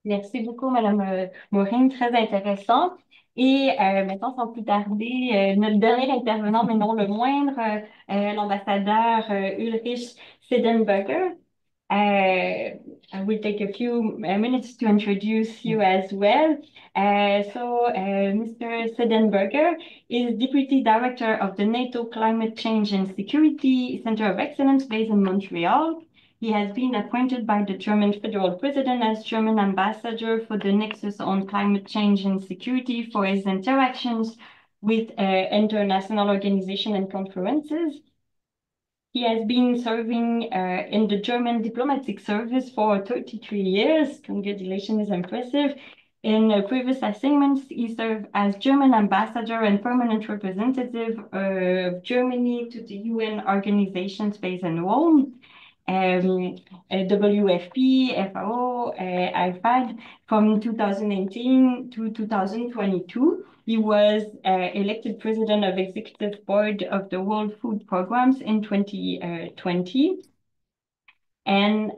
B: Merci beaucoup, Madame Maureen, très intéressant. Et maintenant, sans plus tarder, notre dernier intervenant, mais non le moindre, l'ambassadeur Ulrich Siedenberger. I will take a few minutes to introduce you as well. Mr. Siedenberger is Deputy Director of the NATO Climate Change and Security Center of Excellence based in Montreal. He has been appointed by the German federal president as German ambassador for the Nexus on Climate Change and Security for his interactions with international organizations and conferences. He has been serving in the German diplomatic service for 33 years. Congratulations, is impressive. In previous assignments, he served as German ambassador and permanent representative of Germany to the UN organizations based in Rome, WFP, FAO, IFAD, from 2018 to 2022. He was elected president of executive board of the World Food Programs in 2020. And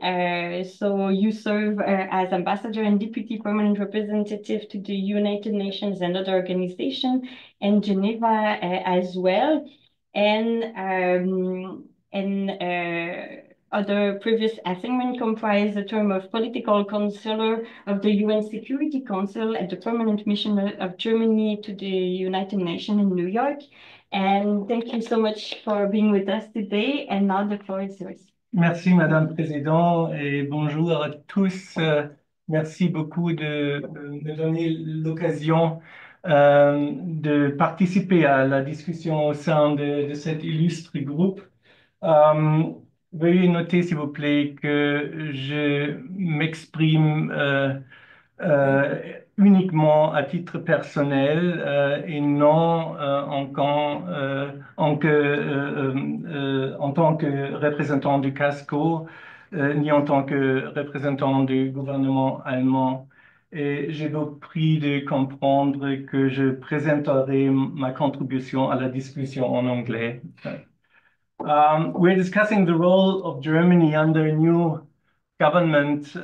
B: so you serve as ambassador and deputy permanent representative to the United Nations and other organizations in Geneva as well. And other previous assignment comprise the term of political counselor of the UN Security Council at the permanent mission of Germany to the United Nations in New York. And thank you so much for being with us today. And now the floor is yours.
F: Merci, Madame Présidente, et bonjour à tous. Merci beaucoup de me donner l'occasion de participer à la discussion au sein de cet illustre groupe. Veuillez noter, s'il vous plaît, que je m'exprime uniquement à titre personnel et non en tant que représentant du CASCO, ni en tant que représentant du gouvernement allemand. Et je vous prie de comprendre que je présenterai ma contribution à la discussion en anglais. We're discussing the role of Germany under a new government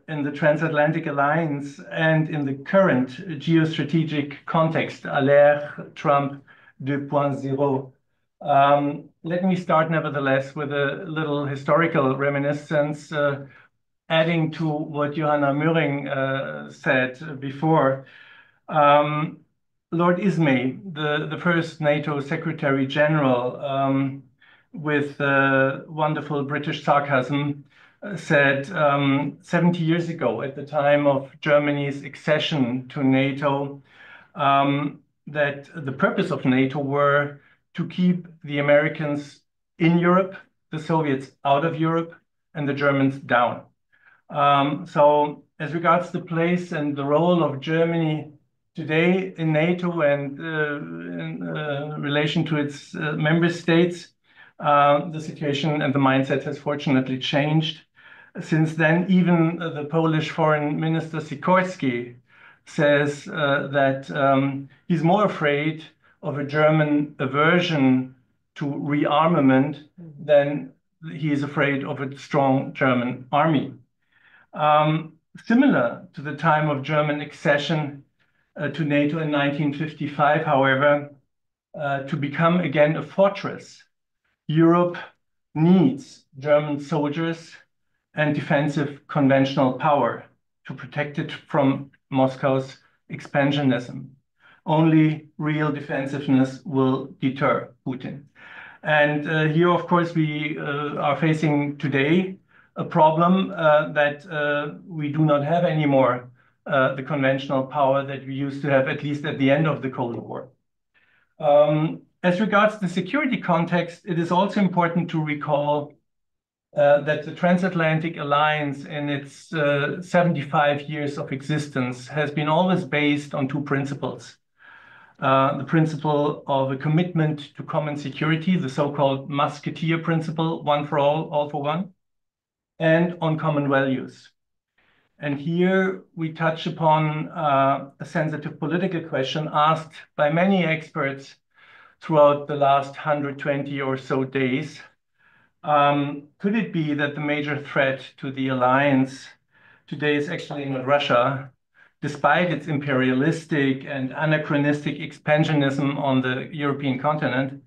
F: in the transatlantic alliance and in the current geostrategic context à l'ère Trump 2.0. Let me start, nevertheless, with a little historical reminiscence, adding to what Johanna Möhring said before. Lord Ismay, the first NATO Secretary General, with wonderful British sarcasm, said 70 years ago, at the time of Germany's accession to NATO, that the purpose of NATO were to keep the Americans in Europe, the Soviets out of Europe, and the Germans down. So as regards the place and the role of Germany today in NATO and in relation to its member states, the situation and the mindset has fortunately changed. Since then, even the Polish Foreign Minister Sikorski says that he's more afraid of a German aversion to rearmament than he is afraid of a strong German army. Similar to the time of German accession to NATO in 1955, however, to become again a fortress, Europe needs German soldiers and defensive conventional power to protect it from Moscow's expansionism. Only real defensiveness will deter Putin. And here, of course, we are facing today a problem that we do not have anymore the conventional power that we used to have, at least at the end of the Cold War. As regards the security context, it is also important to recall that the transatlantic alliance in its 75 years of existence has been always based on two principles. The principle of a commitment to common security, the so-called Musketeer principle, one for all for one, and on common values. And here we touch upon a sensitive political question asked by many experts throughout the last 120 or so days. Could it be that the major threat to the alliance today is actually not Russia, despite its imperialistic and anachronistic expansionism on the European continent,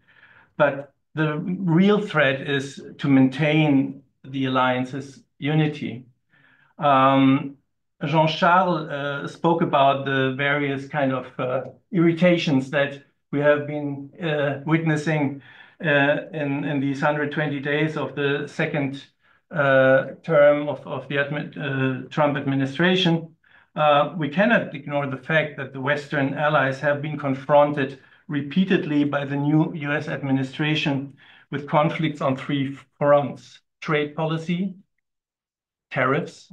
F: but the real threat is to maintain the alliance's unity? Jean-Charles spoke about the various kind of irritations that we have been witnessing in these 120 days of the second term of the Trump administration, we cannot ignore the fact that the Western allies have been confronted repeatedly by the new US administration with conflicts on three fronts: trade policy, tariffs,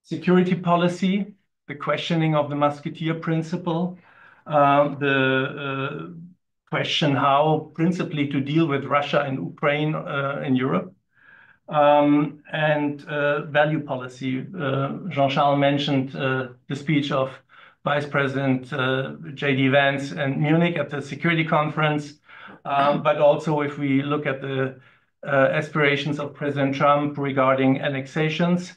F: security policy, the questioning of the Musketeer principle, the question how principally to deal with Russia and Ukraine in Europe, and value policy. Jean-Charles mentioned the speech of Vice President J.D. Vance in Munich at the security conference, but also if we look at the aspirations of President Trump regarding annexations,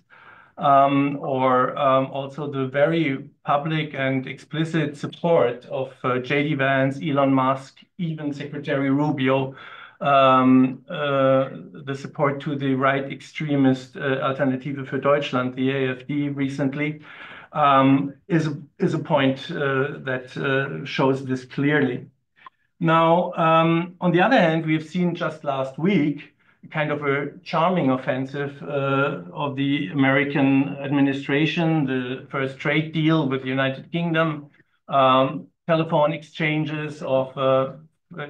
F: or also the very public and explicit support of J.D. Vance, Elon Musk, even Secretary Rubio, the support to the right extremist Alternative für Deutschland, the AfD, recently, is a point that shows this clearly. Now, on the other hand, we've seen just last week kind of a charming offensive of the American administration, the first trade deal with the United Kingdom, telephone exchanges of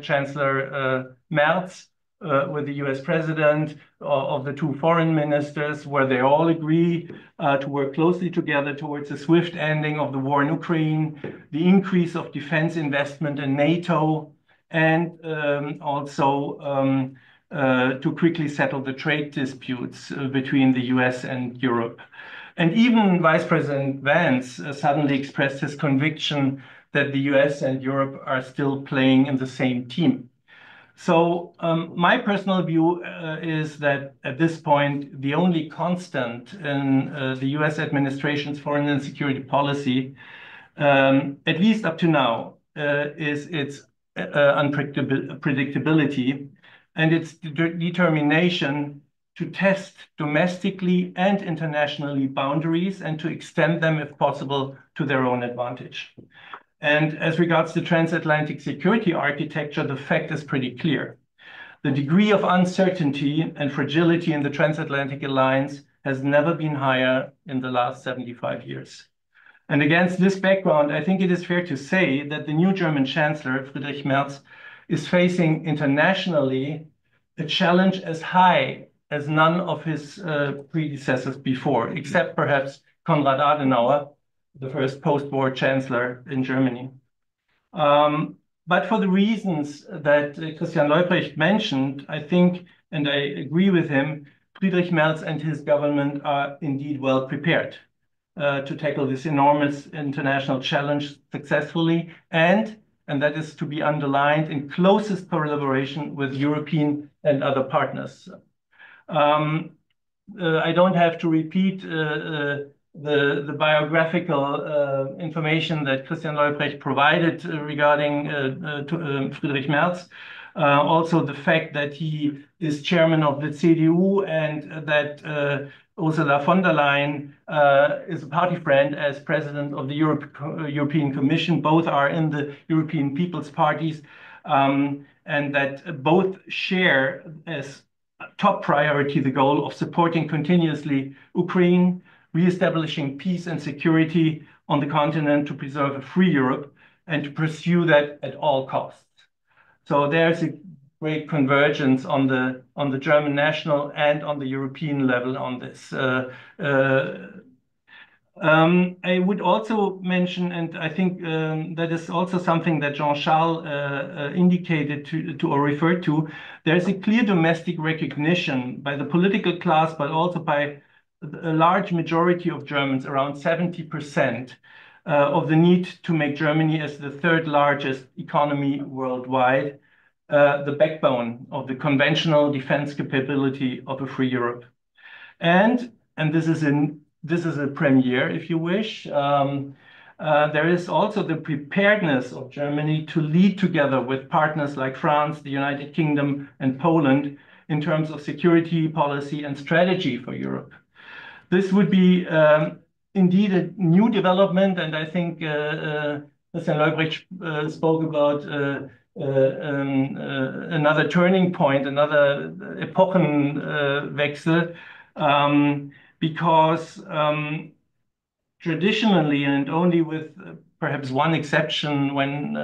F: Chancellor Merz with the US president, of the two foreign ministers, where they all agree to work closely together towards a swift ending of the war in Ukraine, the increase of defense investment in NATO, and also to quickly settle the trade disputes between the US and Europe. And even Vice President Vance suddenly expressed his conviction that the US and Europe are still playing in the same team. So my personal view is that at this point, the only constant in the US administration's foreign and security policy, at least up to now, is its unpredictability and its determination to test domestically and internationally boundaries and to extend them, if possible, to their own advantage. And as regards the transatlantic security architecture, the fact is pretty clear. The degree of uncertainty and fragility in the transatlantic alliance has never been higher in the last 75 years. And against this background, I think it is fair to say that the new German Chancellor, Friedrich Merz, is facing internationally a challenge as high as none of his predecessors before, except perhaps Konrad Adenauer, the first post-war chancellor in Germany. But for the reasons that Christian Leuprecht mentioned, I think, and I agree with him, Friedrich Merz and his government are indeed well prepared to tackle this enormous international challenge successfully, and that is to be underlined, in closest collaboration with European and other partners. I don't have to repeat the biographical information that Christian Leuprecht provided regarding Friedrich Merz. Also the fact that he is chairman of the CDU and that Ursula von der Leyen is a party friend as president of the European Commission. Both are in the European People's Parties, and that both share as top priority the goal of supporting continuously Ukraine, reestablishing peace and security on the continent to preserve a free Europe, and to pursue that at all costs. So there's a great convergence on the German national and on the European level on this. I would also mention, and I think that is also something that Jean-Charles indicated to or referred to, there's a clear domestic recognition by the political class, but also by a large majority of Germans, around 70%, of the need to make Germany as the third largest economy worldwide, the backbone of the conventional defense capability of a free Europe. And this is a premiere, if you wish. There is also the preparedness of Germany to lead together with partners like France, the United Kingdom, and Poland in terms of security policy and strategy for Europe. This would be indeed a new development, and I think Christian Leuprecht spoke about another turning point, another Epochenwechsel. because traditionally, and only with perhaps one exception when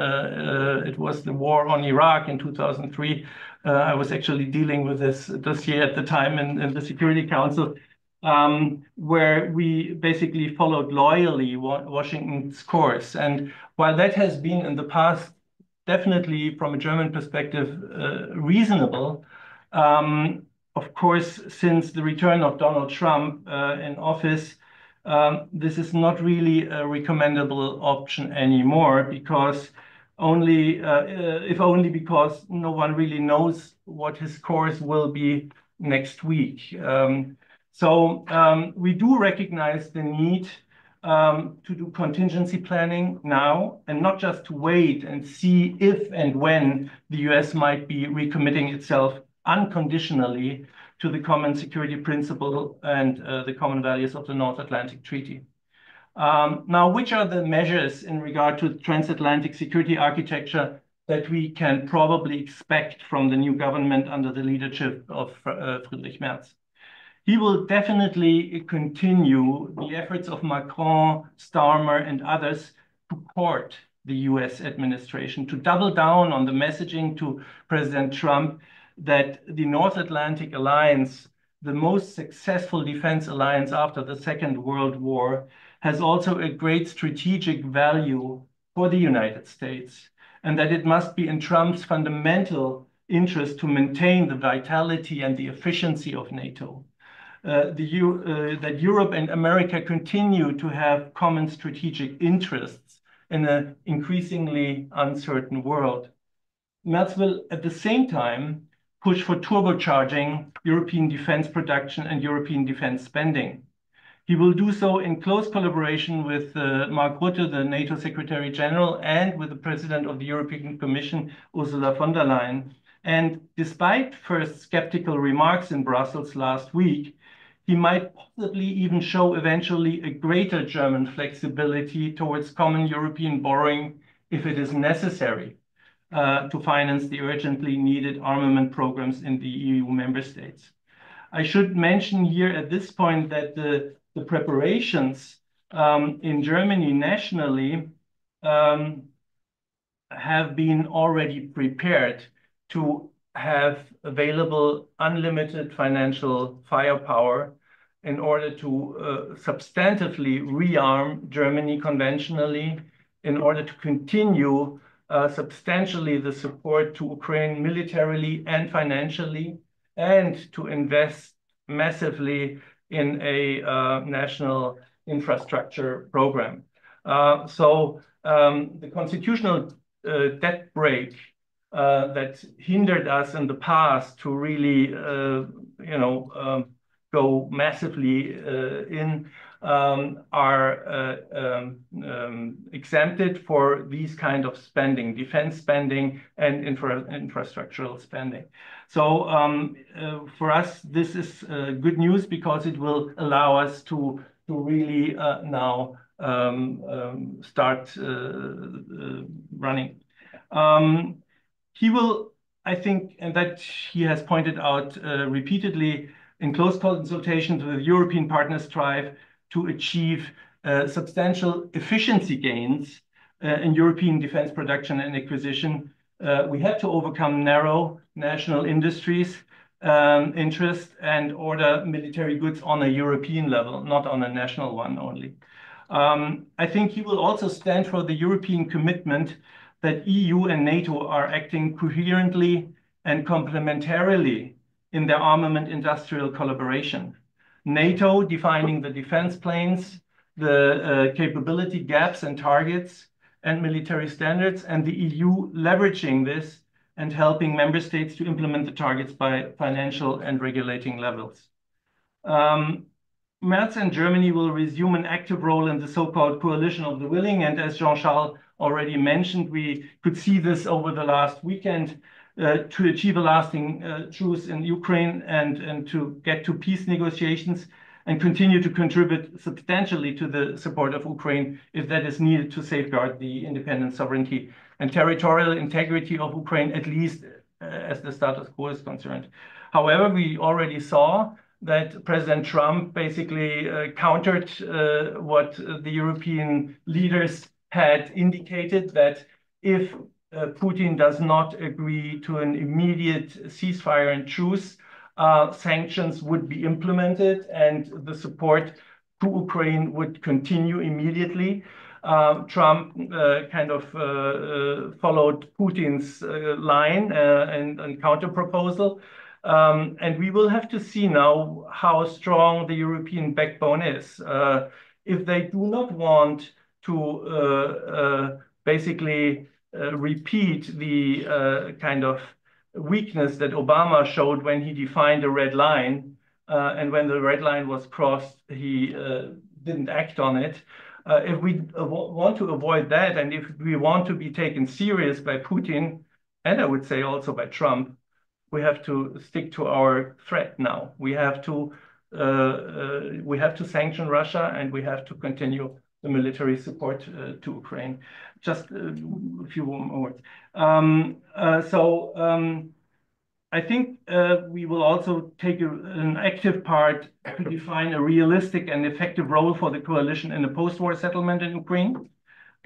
F: it was the war on Iraq in 2003, I was actually dealing with this dossier at the time in the Security Council, where we basically followed loyally Washington's course. And while that has been in the past definitely from a German perspective reasonable, of course, since the return of Donald Trump in office, this is not really a recommendable option anymore, because if only because no one really knows what his course will be next week. So we do recognize the need to do contingency planning now, and not just to wait and see if and when the US might be recommitting itself unconditionally to the common security principle and the common values of the North Atlantic Treaty. Now, which are the measures in regard to transatlantic security architecture that we can probably expect from the new government under the leadership of Friedrich Merz? He will definitely continue the efforts of Macron, Starmer, and others to court the US administration, to double down on the messaging to President Trump that the North Atlantic Alliance, the most successful defense alliance after the Second World War, has also a great strategic value for the United States, and that it must be in Trump's fundamental interest to maintain the vitality and the efficiency of NATO. That Europe and America continue to have common strategic interests in an increasingly uncertain world. Merz will, at the same time, push for turbocharging European defense production and European defense spending. He will do so in close collaboration with Mark Rutte, the NATO Secretary General, and with the President of the European Commission, Ursula von der Leyen. And despite first skeptical remarks in Brussels last week, he might possibly even show eventually a greater German flexibility towards common European borrowing if it is necessary to finance the urgently needed armament programs in the EU member states. I should mention here at this point that the preparations in Germany nationally have been already prepared to have available unlimited financial firepower in order to substantively rearm Germany conventionally, in order to continue substantially the support to Ukraine militarily and financially, and to invest massively in a national infrastructure program. So the constitutional debt break that hindered us in the past to really, go massively in are exempted for these kind of spending, defense spending and infrastructural spending. So for us, this is good news, because it will allow us to really now start running. He will, I think, and that he has pointed out repeatedly, in close consultations with European partners, strive to achieve substantial efficiency gains in European defense production and acquisition. We have to overcome narrow national industries interest and order military goods on a European level, not on a national one only. I think he will also stand for the European commitment that EU and NATO are acting coherently and complementarily in their armament industrial collaboration. NATO defining the defense planes, the capability gaps and targets and military standards, and the EU leveraging this and helping member states to implement the targets by financial and regulating levels. Merz and Germany will resume an active role in the so-called coalition of the willing, and as Jean-Charles already mentioned, we could see this over the last weekend to achieve a lasting truce in Ukraine and to get to peace negotiations and continue to contribute substantially to the support of Ukraine if that is needed to safeguard the independent sovereignty and territorial integrity of Ukraine, at least as the status quo is concerned. However, we already saw that President Trump basically countered what the European leaders had indicated, that if Putin does not agree to an immediate ceasefire and truce, sanctions would be implemented and the support to Ukraine would continue immediately. Trump kind of followed Putin's line and counter proposal. And we will have to see now how strong the European backbone is. If they do not want to basically repeat the kind of weakness that Obama showed when he defined a red line, and when the red line was crossed, he didn't act on it. If we want to avoid that, and if we want to be taken serious by Putin, and I would say also by Trump, we have to stick to our threat now. We have to sanction Russia, and we have to continue the military support to Ukraine. Just a few more words. I think we will also take an active part to define a realistic and effective role for the coalition in a post-war settlement in Ukraine.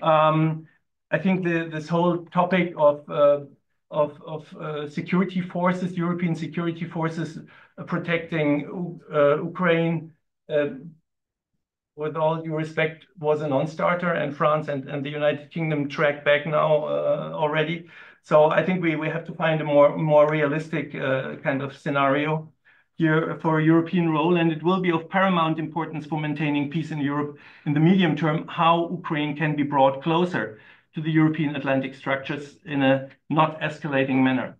F: I think this whole topic of security forces, European security forces protecting Ukraine, with all due respect, was a non-starter, and France and the United Kingdom track back now already. So I think we have to find a more realistic kind of scenario here for a European role, and it will be of paramount importance for maintaining peace in Europe in the medium term, how Ukraine can be brought closer to the European Atlantic structures in a not escalating manner.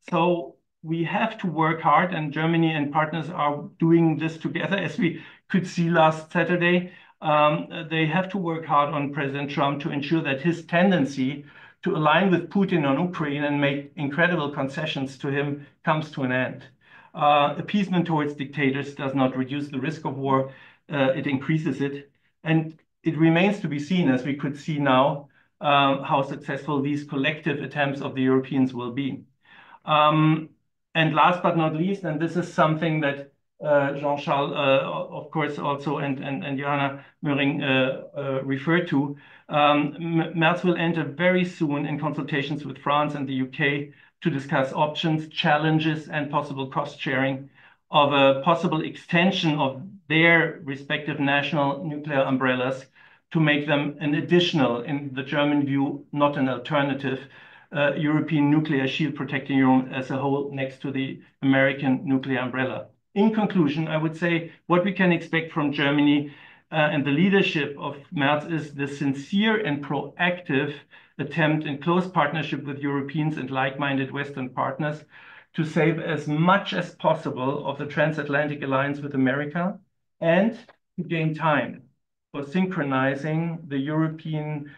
F: So we have to work hard, and Germany and partners are doing this together, as we could see last Saturday. They have to work hard on President Trump to ensure that his tendency to align with Putin on Ukraine and make incredible concessions to him comes to an end. Appeasement towards dictators does not reduce the risk of war, it increases it. And it remains to be seen, as we could see now, how successful these collective attempts of the Europeans will be. And last but not least, and this is something that Jean-Charles, of course, also and Johanna Möhring referred to, Merz will enter very soon in consultations with France and the UK to discuss options, challenges, and possible cost sharing of a possible extension of their respective national nuclear umbrellas to make them an additional, in the German view, not an alternative, European nuclear shield protecting Europe as a whole next to the American nuclear umbrella. In conclusion, I would say what we can expect from Germany and the leadership of Merz is the sincere and proactive attempt in close partnership with Europeans and like-minded Western partners to save as much as possible of the transatlantic alliance with America and to gain time for synchronizing the European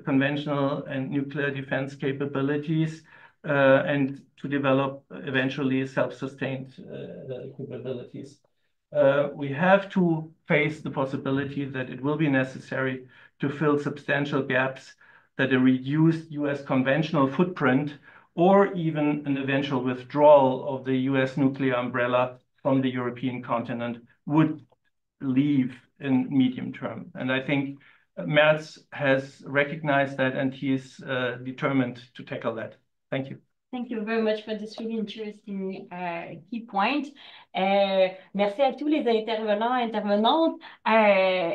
F: conventional and nuclear defense capabilities and to develop eventually self-sustained capabilities. We have to face the possibility that it will be necessary to fill substantial gaps that a reduced US conventional footprint or even an eventual withdrawal of the US nuclear umbrella from the European continent would leave in medium term. And I think Merz has recognized that, and he is determined to tackle that. Thank you.
B: Thank you very much for this really interesting key point. Merci à tous les intervenants et intervenantes.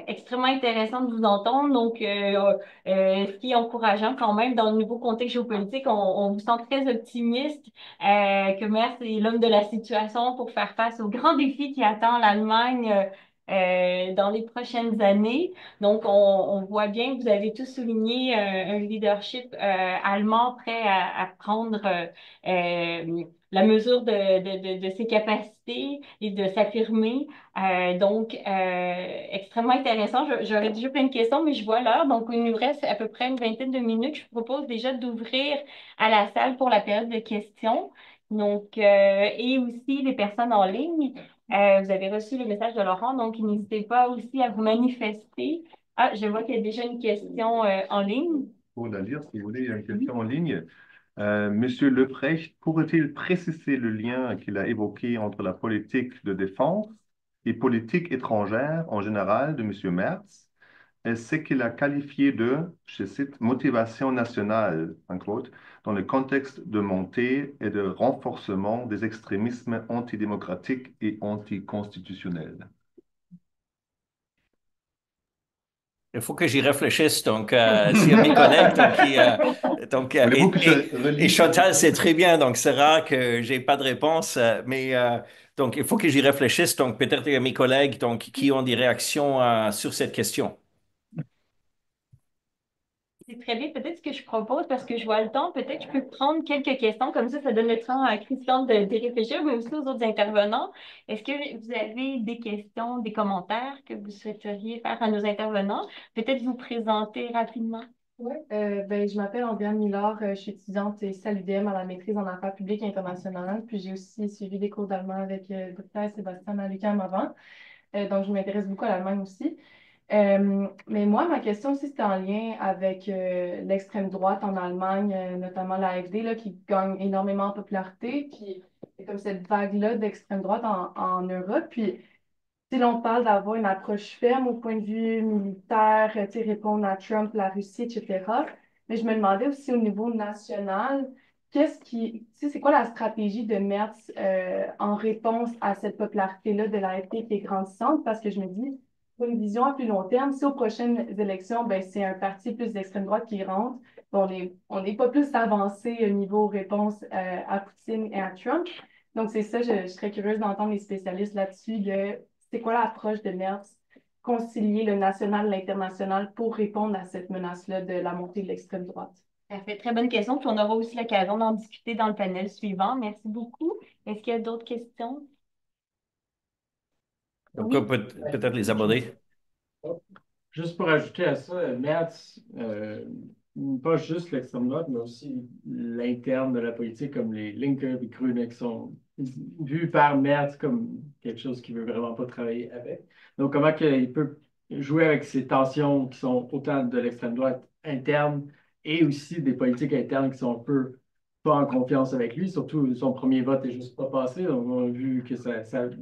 B: Extrêmement intéressant de vous entendre. Donc, ce qui est encourageant quand même dans le nouveau contexte géopolitique, on vous sent très optimiste que Merz est l'homme de la situation pour faire face aux grands défis qui attendent l'Allemagne dans les prochaines années. Donc, on voit bien que vous avez tous souligné un leadership allemand prêt à prendre la mesure de ses capacités et de s'affirmer. Donc, extrêmement intéressant. J'aurais déjà plein de questions, mais je vois l'heure. Donc, il nous reste à peu près une vingtaine de minutes. Je vous propose déjà d'ouvrir à la salle pour la période de questions. Donc, et aussi les personnes en ligne. Vous avez reçu le message de Laurent, donc n'hésitez pas aussi à vous manifester. Ah, je vois qu'il y a déjà une question en ligne.
G: Pour la lire, si vous voulez, il y a une question en ligne. Monsieur Leprecht pourrait-il préciser le lien qu'il a évoqué entre la politique de défense et politique étrangère en général de Monsieur Merz et ce qu'il a qualifié de, je cite, motivation nationale, unquote, dans le contexte de montée et de renforcement des extrémismes antidémocratiques et anticonstitutionnels?
D: Il faut que j'y réfléchisse. Donc, s'il y a mes collègues,
G: Voulez-vous que je
D: et
G: relise?
D: Chantal, c'est très bien. Donc, c'est rare que j'ai pas de réponse. Donc, il faut que j'y réfléchisse. Donc, peut-être il y a mes collègues qui ont des réactions sur cette question.
B: C'est très bien. Peut-être ce que je propose, parce que je vois le temps, peut-être que je peux prendre quelques questions, comme ça donne le temps à Christian de réfléchir, mais aussi aux autres intervenants. Est-ce que vous avez des questions, des commentaires que vous souhaiteriez faire à nos intervenants? Peut-être vous présenter rapidement.
H: Oui, je m'appelle Andréane Millard, je suis étudiante ici à l'UDM à la maîtrise en affaires publiques internationales, puis j'ai aussi suivi des cours d'allemand avec Dr. Sébastien à l'UQAM avant, donc je m'intéresse beaucoup à l'Allemagne aussi. Mais moi, ma question aussi, c'était en lien avec l'extrême droite en Allemagne, notamment la AfD, là, qui gagne énormément en popularité, puis il y a comme cette vague-là d'extrême droite en Europe, puis si l'on parle d'avoir une approche ferme au point de vue militaire, tu sais, répondre à Trump, la Russie, etc. Mais je me demandais aussi au niveau national, tu sais, c'est quoi la stratégie de Merz en réponse à cette popularité-là de l'AfD qui est grandissante? Parce que je me dis, pour une vision à plus long terme, si aux prochaines élections, ben, c'est un parti plus d'extrême droite qui rentre, on n'est pas plus avancé au niveau réponse à Poutine et à Trump. Donc, c'est ça, je serais curieuse d'entendre les spécialistes là-dessus de c'est quoi l'approche de Merz, concilier le national et l'international pour répondre à cette menace-là de la montée de l'extrême droite?
B: Parfait, très bonne question. Puis on aura aussi l'occasion d'en discuter dans le panel suivant. Merci beaucoup. Est-ce qu'il y a d'autres questions?
D: Donc,
B: Oui.
D: peut-être les aborder.
A: Juste pour ajouter à ça, Merz, pas juste l'extrême droite, mais aussi l'interne de la politique, comme les Linke et Grüne, qui sont vus par Merz comme quelque chose qu'il veut vraiment pas travailler avec. Donc, comment il peut jouer avec ces tensions qui sont autant de l'extrême droite interne et aussi des politiques internes qui sont un peu pas en confiance avec lui. Surtout, son premier vote est juste pas passé. Donc, on a vu que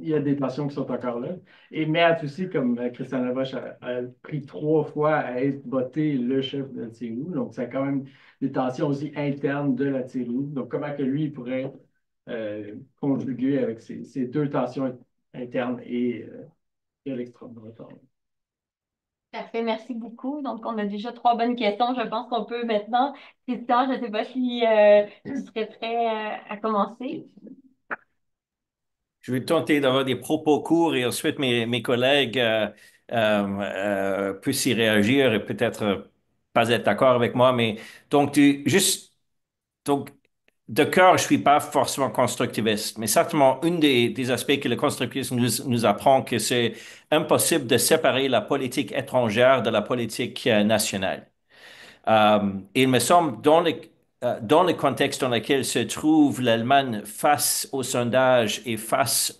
A: il y a des tensions qui sont encore là. Et Matt aussi, comme Christian Lavoie a pris 3 fois à être voté le chef de la TLU. Donc, ça a quand même des tensions aussi internes de la TLU. Donc, comment que lui il pourrait conjuguer avec ces deux tensions internes et de l'extrême droite.
B: Parfait, merci beaucoup. Donc, on a déjà 3 bonnes questions. Je pense qu'on peut maintenant, Christian, je ne sais pas si tu serais prêt à commencer.
D: Je vais tenter d'avoir des propos courts et ensuite mes collègues puissent y réagir et peut-être pas être d'accord avec moi. Mais donc, donc, de cœur, je suis pas forcément constructiviste, mais certainement, un des aspects que le constructivisme nous apprend, que c'est impossible de séparer la politique étrangère de la politique nationale. Il me semble, dans le contexte dans lequel se trouve l'Allemagne face au sondage et face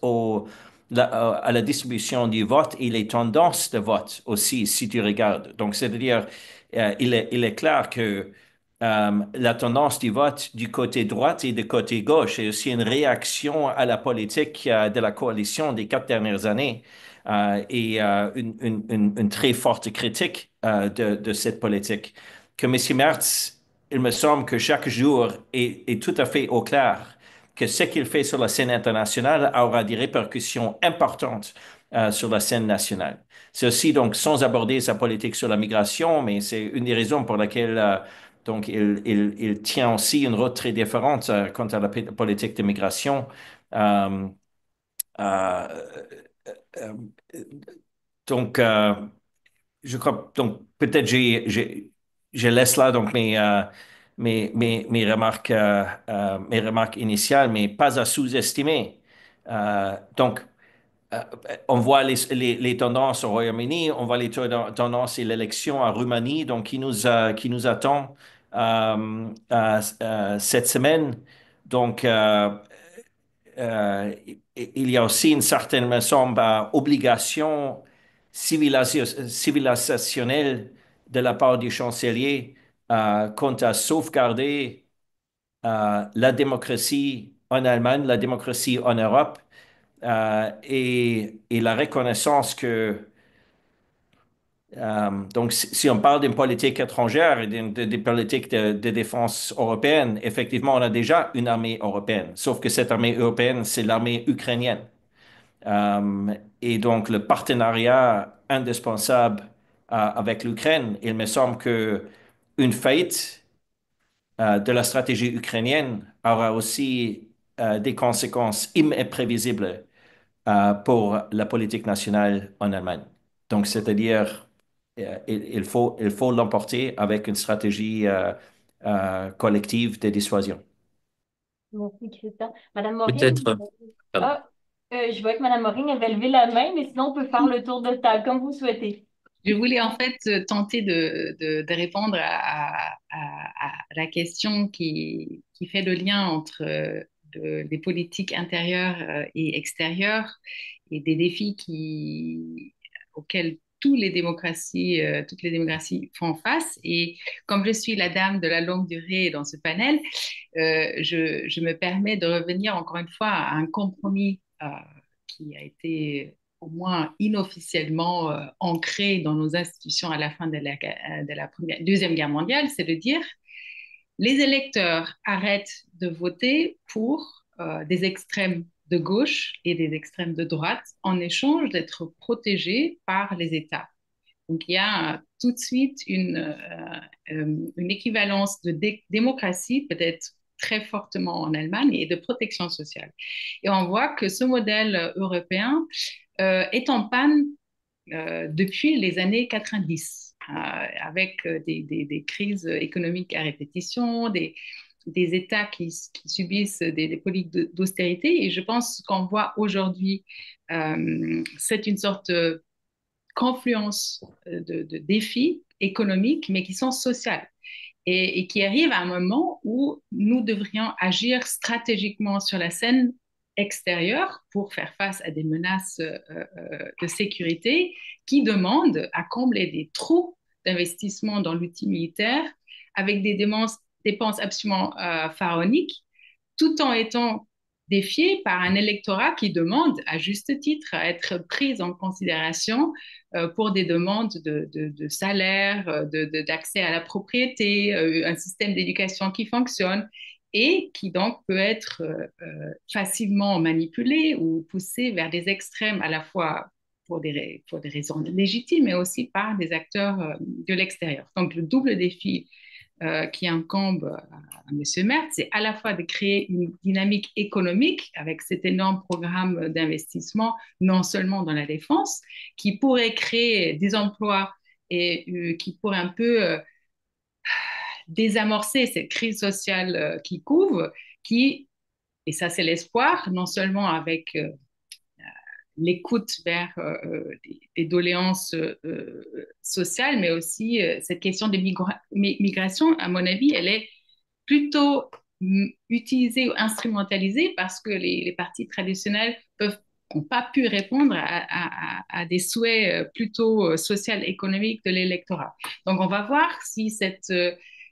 D: à la distribution du vote et les tendances de vote aussi, si tu regardes. Donc, c'est-à-dire, il est clair que la tendance du vote du côté droite et du côté gauche est aussi une réaction à la politique de la coalition des 4 dernières années et une très forte critique de cette politique. Que M. Merz, il me semble que chaque jour est tout à fait au clair que ce qu'il fait sur la scène internationale aura des répercussions importantes sur la scène nationale. C'est aussi donc sans aborder sa politique sur la migration, mais c'est une des raisons pour laquelle donc il tient aussi une route très différente quant à la politique de migration. Euh, euh, euh, donc, je crois, donc peut-être je laisse là donc mes remarques initiales, mais pas à sous-estimer. Donc, on voit les tendances au Royaume-Uni, on voit les tendances et l'élection en Roumanie, donc qui nous attend cette semaine. Donc, euh, il y a aussi une certaine, me semble, obligation civilisationnelle de la part du chancelier quant à sauvegarder la démocratie en Allemagne, la démocratie en Europe, et la reconnaissance que donc, si on parle d'une politique étrangère et des politiques de défense européenne, effectivement, on a déjà une armée européenne. Sauf que cette armée européenne, c'est l'armée ukrainienne. Et donc, le partenariat indispensable avec l'Ukraine, il me semble que une faillite de la stratégie ukrainienne aura aussi des conséquences imprévisibles pour la politique nationale en Allemagne. Donc, c'est-à-dire, il faut l'emporter avec une stratégie collective de dissuasion.
B: Merci, Christian. Madame Maureen,
C: Peut-être, pardon.
B: ah, je vois que Madame Maureen avait levé la main, mais sinon, on peut faire le tour de table comme vous souhaitez.
E: Je voulais en fait tenter de répondre à la question qui fait le lien entre des politiques intérieures et extérieures et des défis auxquels toutes les démocraties font face. Et comme je suis la dame de la longue durée dans ce panel, je me permets de revenir encore une fois à un compromis qui a été au moins inofficiellement ancré dans nos institutions à la fin de la Deuxième Guerre mondiale, c'est de dire les électeurs arrêtent de voter pour des extrêmes de gauche et des extrêmes de droite en échange d'être protégés par les États. Donc il y a tout de suite une équivalence de démocratie, peut-être très fortement en Allemagne, et de protection sociale. Et on voit que ce modèle européen est en panne depuis les années 90, avec des crises économiques à répétition, des États qui subissent des politiques d'austérité. Et je pense qu'on voit aujourd'hui, c'est une sorte de confluence de défis économiques, mais qui sont sociaux et qui arrive à un moment où nous devrions agir stratégiquement sur la scène extérieure pour faire face à des menaces de sécurité qui demandent à combler des trous d'investissement dans l'outil militaire avec des dépenses absolument pharaoniques, tout en étant défié par un électorat qui demande, à juste titre, à être pris en considération pour des demandes de salaire, d'accès à la propriété, un système d'éducation qui fonctionne et qui donc peut être facilement manipulé ou poussé vers des extrêmes à la fois pour des raisons légitimes, mais aussi par des acteurs de l'extérieur. Donc le double défi qui incombe à M. Merz, c'est à la fois de créer une dynamique économique avec cet énorme programme d'investissement, non seulement dans la défense, qui pourrait créer des emplois et qui pourrait un peu désamorcer cette crise sociale qui couvre, et ça c'est l'espoir, non seulement avec l'écoute vers des doléances sociales, mais aussi cette question des migrations, à mon avis, elle est plutôt utilisée ou instrumentalisée parce que les partis traditionnels n'ont pas pu répondre à des souhaits plutôt social économiques de l'électorat. Donc, on va voir si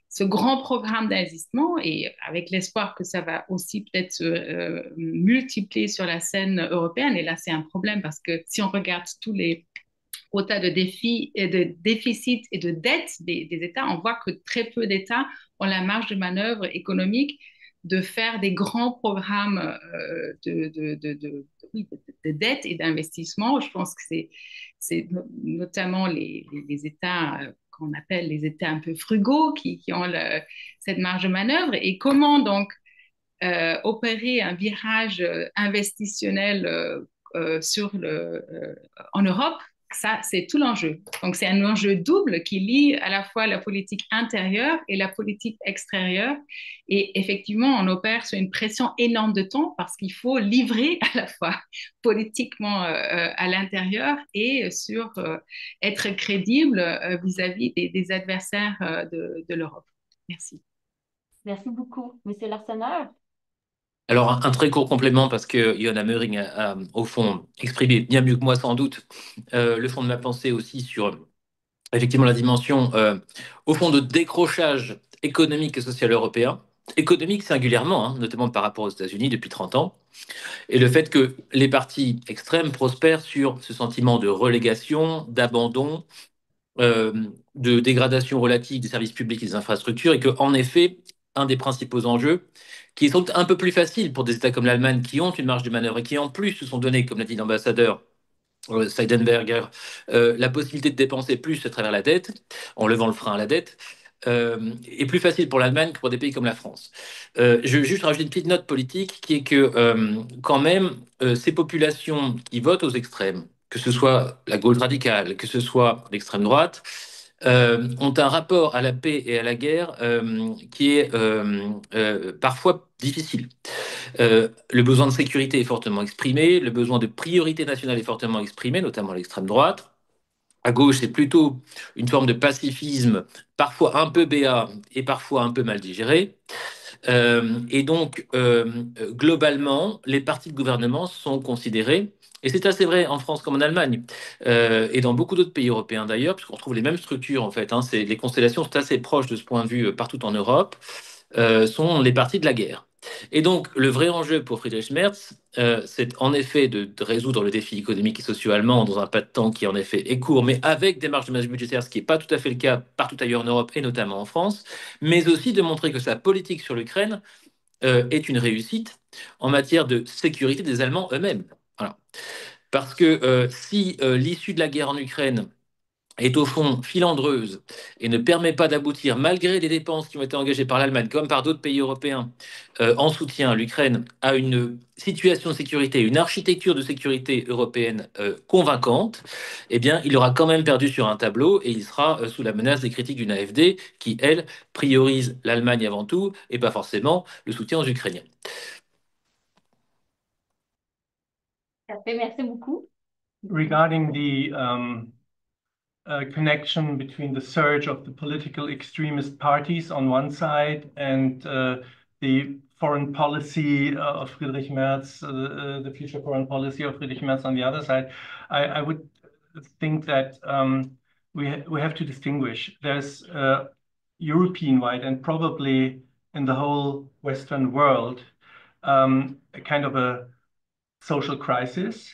E: ce grand programme d'investissement, et avec l'espoir que ça va aussi peut-être se multiplier sur la scène européenne, et là c'est un problème parce que si on regarde tous les quotas de défis et de déficit et de dette des États, on voit que très peu d'États ont la marge de manœuvre économique de faire des grands programmes de dette et d'investissement. Je pense que c'est notamment les États qu'on appelle les États un peu frugaux qui ont cette marge de manœuvre. Et comment donc opérer un virage investitionnel en Europe, ça, c'est tout l'enjeu. Donc, c'est un enjeu double qui lie à la fois la politique intérieure et la politique extérieure. Et effectivement, on opère sur une pression énorme de temps parce qu'il faut livrer à la fois politiquement à l'intérieur et sur être crédible vis-à-vis des adversaires de l'Europe. Merci.
B: Merci beaucoup. Monsieur Larsonneur?
C: Alors, un très court complément, parce que Yona Meuring a, au fond, exprimé bien mieux que moi, sans doute, le fond de ma pensée aussi sur, effectivement, la dimension, au fond, de décrochage économique et social européen. économique singulièrement, hein, notamment par rapport aux États-Unis depuis 30 ans, et le fait que les partis extrêmes prospèrent sur ce sentiment de relégation, d'abandon, euh, de dégradation relative des services publics et des infrastructures, et que, en effet, un des principaux enjeux, qui sont un peu plus faciles pour des États comme l'Allemagne, qui ont une marge de manœuvre et qui, en plus, se sont donnés, comme l'a dit l'ambassadeur Seidenberger, la possibilité de dépenser plus à travers la dette, en levant le frein à la dette, est plus facile pour l'Allemagne que pour des pays comme la France. Je veux juste rajouter une petite note politique qui est que, quand même, ces populations qui votent aux extrêmes, que ce soit la gauche radicale, que ce soit l'extrême droite, ont un rapport à la paix et à la guerre qui est parfois difficile. Le besoin de sécurité est fortement exprimé, le besoin de priorité nationale est fortement exprimé, notamment à l'extrême droite. À gauche, c'est plutôt une forme de pacifisme, parfois un peu béat et parfois un peu mal digéré. Et donc, globalement, les partis de gouvernement sont considérés, et c'est assez vrai en France comme en Allemagne, et dans beaucoup d'autres pays européens d'ailleurs, puisqu'on retrouve les mêmes structures en fait. Hein, les constellations sont assez proches de ce point de vue partout en Europe, sont les partis de la guerre. Et donc, le vrai enjeu pour Friedrich Merz, c'est en effet de résoudre le défi économique et socio-allemand dans un pas de temps qui, en effet, est court, mais avec des marges de manœuvre budgétaires, ce qui n'est pas tout à fait le cas partout ailleurs en Europe et notamment en France, mais aussi de montrer que sa politique sur l'Ukraine est une réussite en matière de sécurité des Allemands eux-mêmes. Voilà. Parce que si l'issue de la guerre en Ukraine est au fond filandreuse et ne permet pas d'aboutir, malgré les dépenses qui ont été engagées par l'Allemagne comme par d'autres pays européens en soutien à l'Ukraine, à une situation de sécurité, une architecture de sécurité européenne convaincante, eh bien, il aura quand même perdu sur un tableau et il sera sous la menace des critiques d'une AfD qui, elle, priorise l'Allemagne avant tout et pas forcément le soutien aux Ukrainiens.
B: Parfait, merci beaucoup.
F: Regarding the connection between the surge of the political extremist parties on one side and the foreign policy of Friedrich Merz, the future foreign policy of Friedrich Merz on the other side, I would think that we have to distinguish. There's European-wide and probably in the whole Western world a kind of a social crisis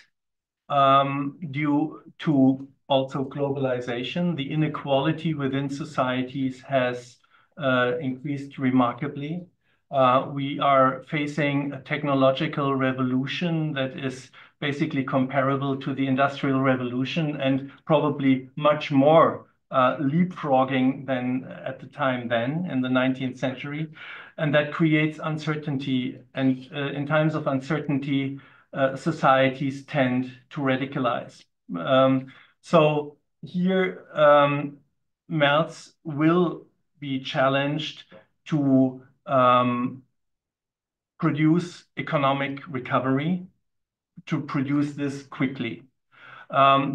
F: due to also globalization. The inequality within societies has increased remarkably. We are facing a technological revolution that is basically comparable to the Industrial Revolution and probably much more leapfrogging than at the time then in the 19th century. And that creates uncertainty. And in times of uncertainty, societies tend to radicalize. So here, Merz will be challenged to produce economic recovery, to produce this quickly.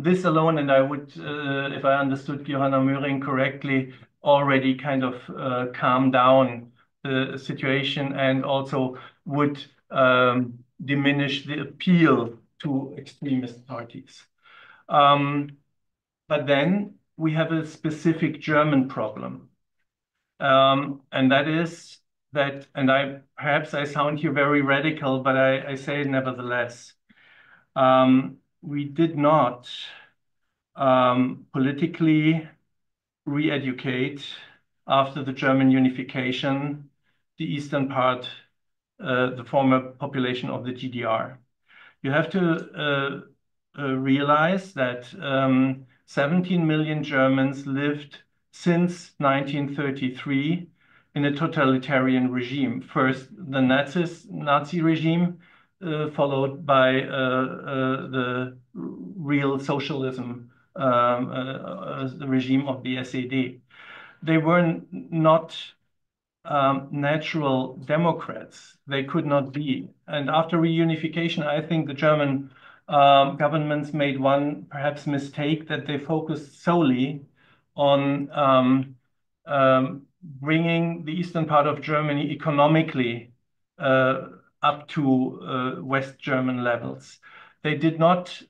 F: This alone, and I would, if I understood Johanna Möhring correctly, already kind of calm down the situation and also would diminish the appeal to extremist parties. But then we have a specific German problem. And that is that, and perhaps I sound here very radical, but I say it nevertheless. We did not politically re-educate after the German unification, the eastern part, the former population of the GDR. You have to realize that 17 million Germans lived since 1933 in a totalitarian regime. First, the Nazi regime, followed by the real socialism, the regime of the SED. They were not natural democrats. They could not be. And after reunification, I think the German governments made one perhaps mistake that they focused solely on bringing the eastern part of Germany economically up to West German levels. They did not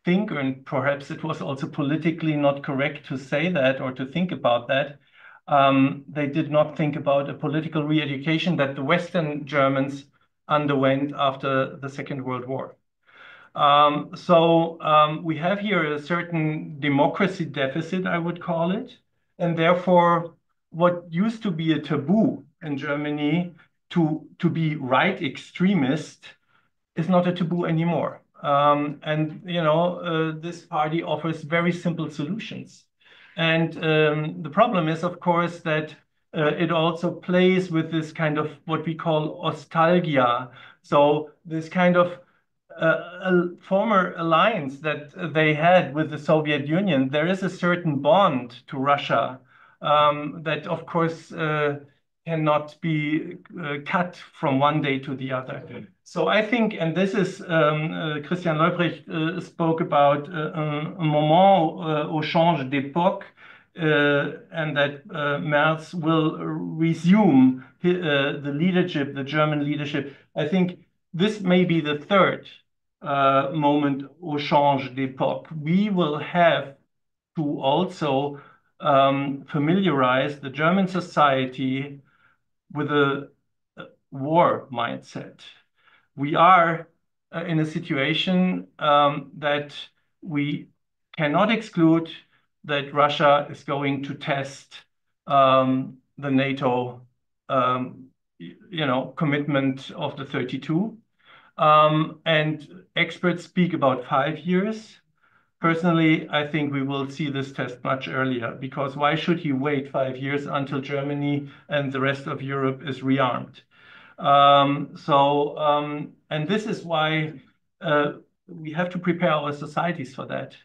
F: think, and perhaps it was also politically not correct to say that or to think about that, they did not think about a political re-education that the Western Germans underwent after the Second World War. We have here a certain democracy deficit, I would call it, and therefore what used to be a taboo in Germany to be right extremist is not a taboo anymore. This party offers very simple solutions. And the problem is, of course, that it also plays with this kind of what we call nostalgia. So this kind of a former alliance that they had with the Soviet Union, there is a certain bond to Russia that, of course, cannot be cut from one day to the other. So I think, and this is, Christian Leuprecht spoke about un moment au change d'époque, and that Merz will resume the leadership, the German leadership. I think this may be the third moment au change d'époque. We will have to also familiarize the German society with a war mindset. We are in a situation that we cannot exclude that Russia is going to test the NATO, commitment of the 32. And experts speak about 5 years. Personally, I think we will see this test much earlier, because why should he wait 5 years until Germany and the rest of Europe is rearmed? And this is why we have to prepare our societies for that.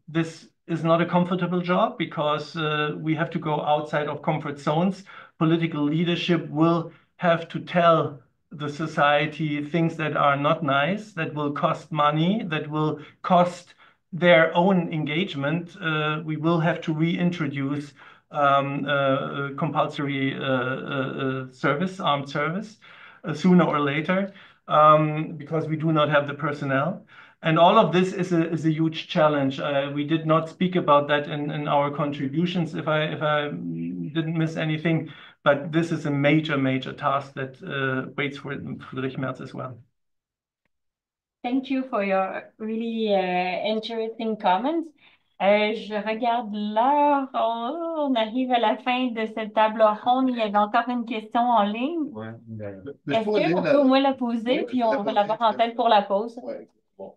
F: This is not a comfortable job, because we have to go outside of comfort zones. Political leadership will have to tell the society things that are not nice, that will cost money, that will cost their own engagement. We will have to reintroduce compulsory service, armed service, sooner or later, because we do not have the personnel. And all of this is a huge challenge. We did not speak about that in our contributions, if I didn't miss anything. But this is a major, major task that waits for Friedrich Merz as well.
B: Thank you for your really interesting comments. Je regarde l'heure. On arrive à la fin de cette table ronde. Il y avait encore une question en ligne.
G: Ouais.
B: Est-ce qu'on peut au moins la poser, puis on va l'avoir en tête pour la pause?
G: Ouais. Bon.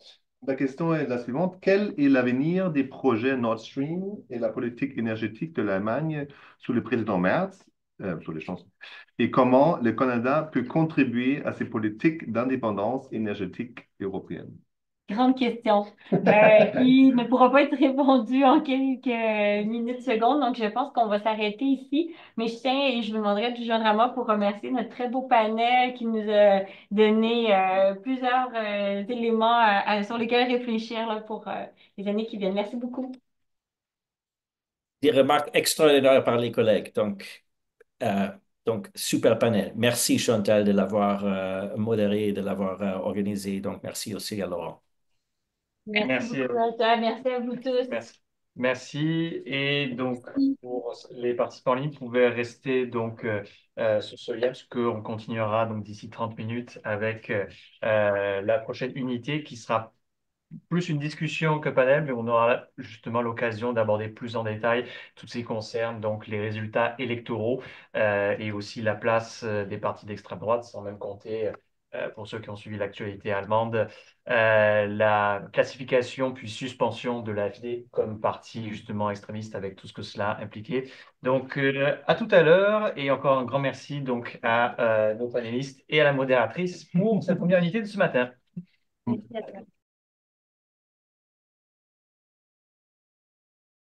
G: La question est la suivante. Quel est l'avenir des projets Nord Stream et la politique énergétique de l'Allemagne sous le président Merz, sous les chansons, et comment le Canada peut contribuer à ces politiques d'indépendance énergétique européenne?
B: Grande question qui ne pourra pas être répondue en quelques minutes, secondes. Donc, je pense qu'on va s'arrêter ici. Mais je tiens et je vous demanderai de vous joindre à moi pour remercier notre très beau panel qui nous a donné plusieurs éléments sur lesquels réfléchir là, pour les années qui viennent. Merci beaucoup.
D: Des remarques extraordinaires par les collègues. Donc, super panel. Merci Chantal de l'avoir modéré, de l'avoir organisé. Donc, merci aussi à Laurent.
B: Merci beaucoup à toi. Merci à vous tous.
A: Merci. Et donc, pour les participants en ligne, vous pouvez rester donc sur ce lien, parce qu'on continuera donc d'ici 30 minutes avec la prochaine unité qui sera plus une discussion que panel, mais on aura justement l'occasion d'aborder plus en détail tout ce qui concerne donc les résultats électoraux et aussi la place des partis d'extrême droite, sans même compter, pour ceux qui ont suivi l'actualité allemande, la classification puis suspension de l'AfD comme parti justement extrémiste, avec tout ce que cela impliquait. Donc à tout à l'heure, et encore un grand merci donc à nos panélistes et à la modératrice pour cette première unité de ce matin.
B: Merci à toi.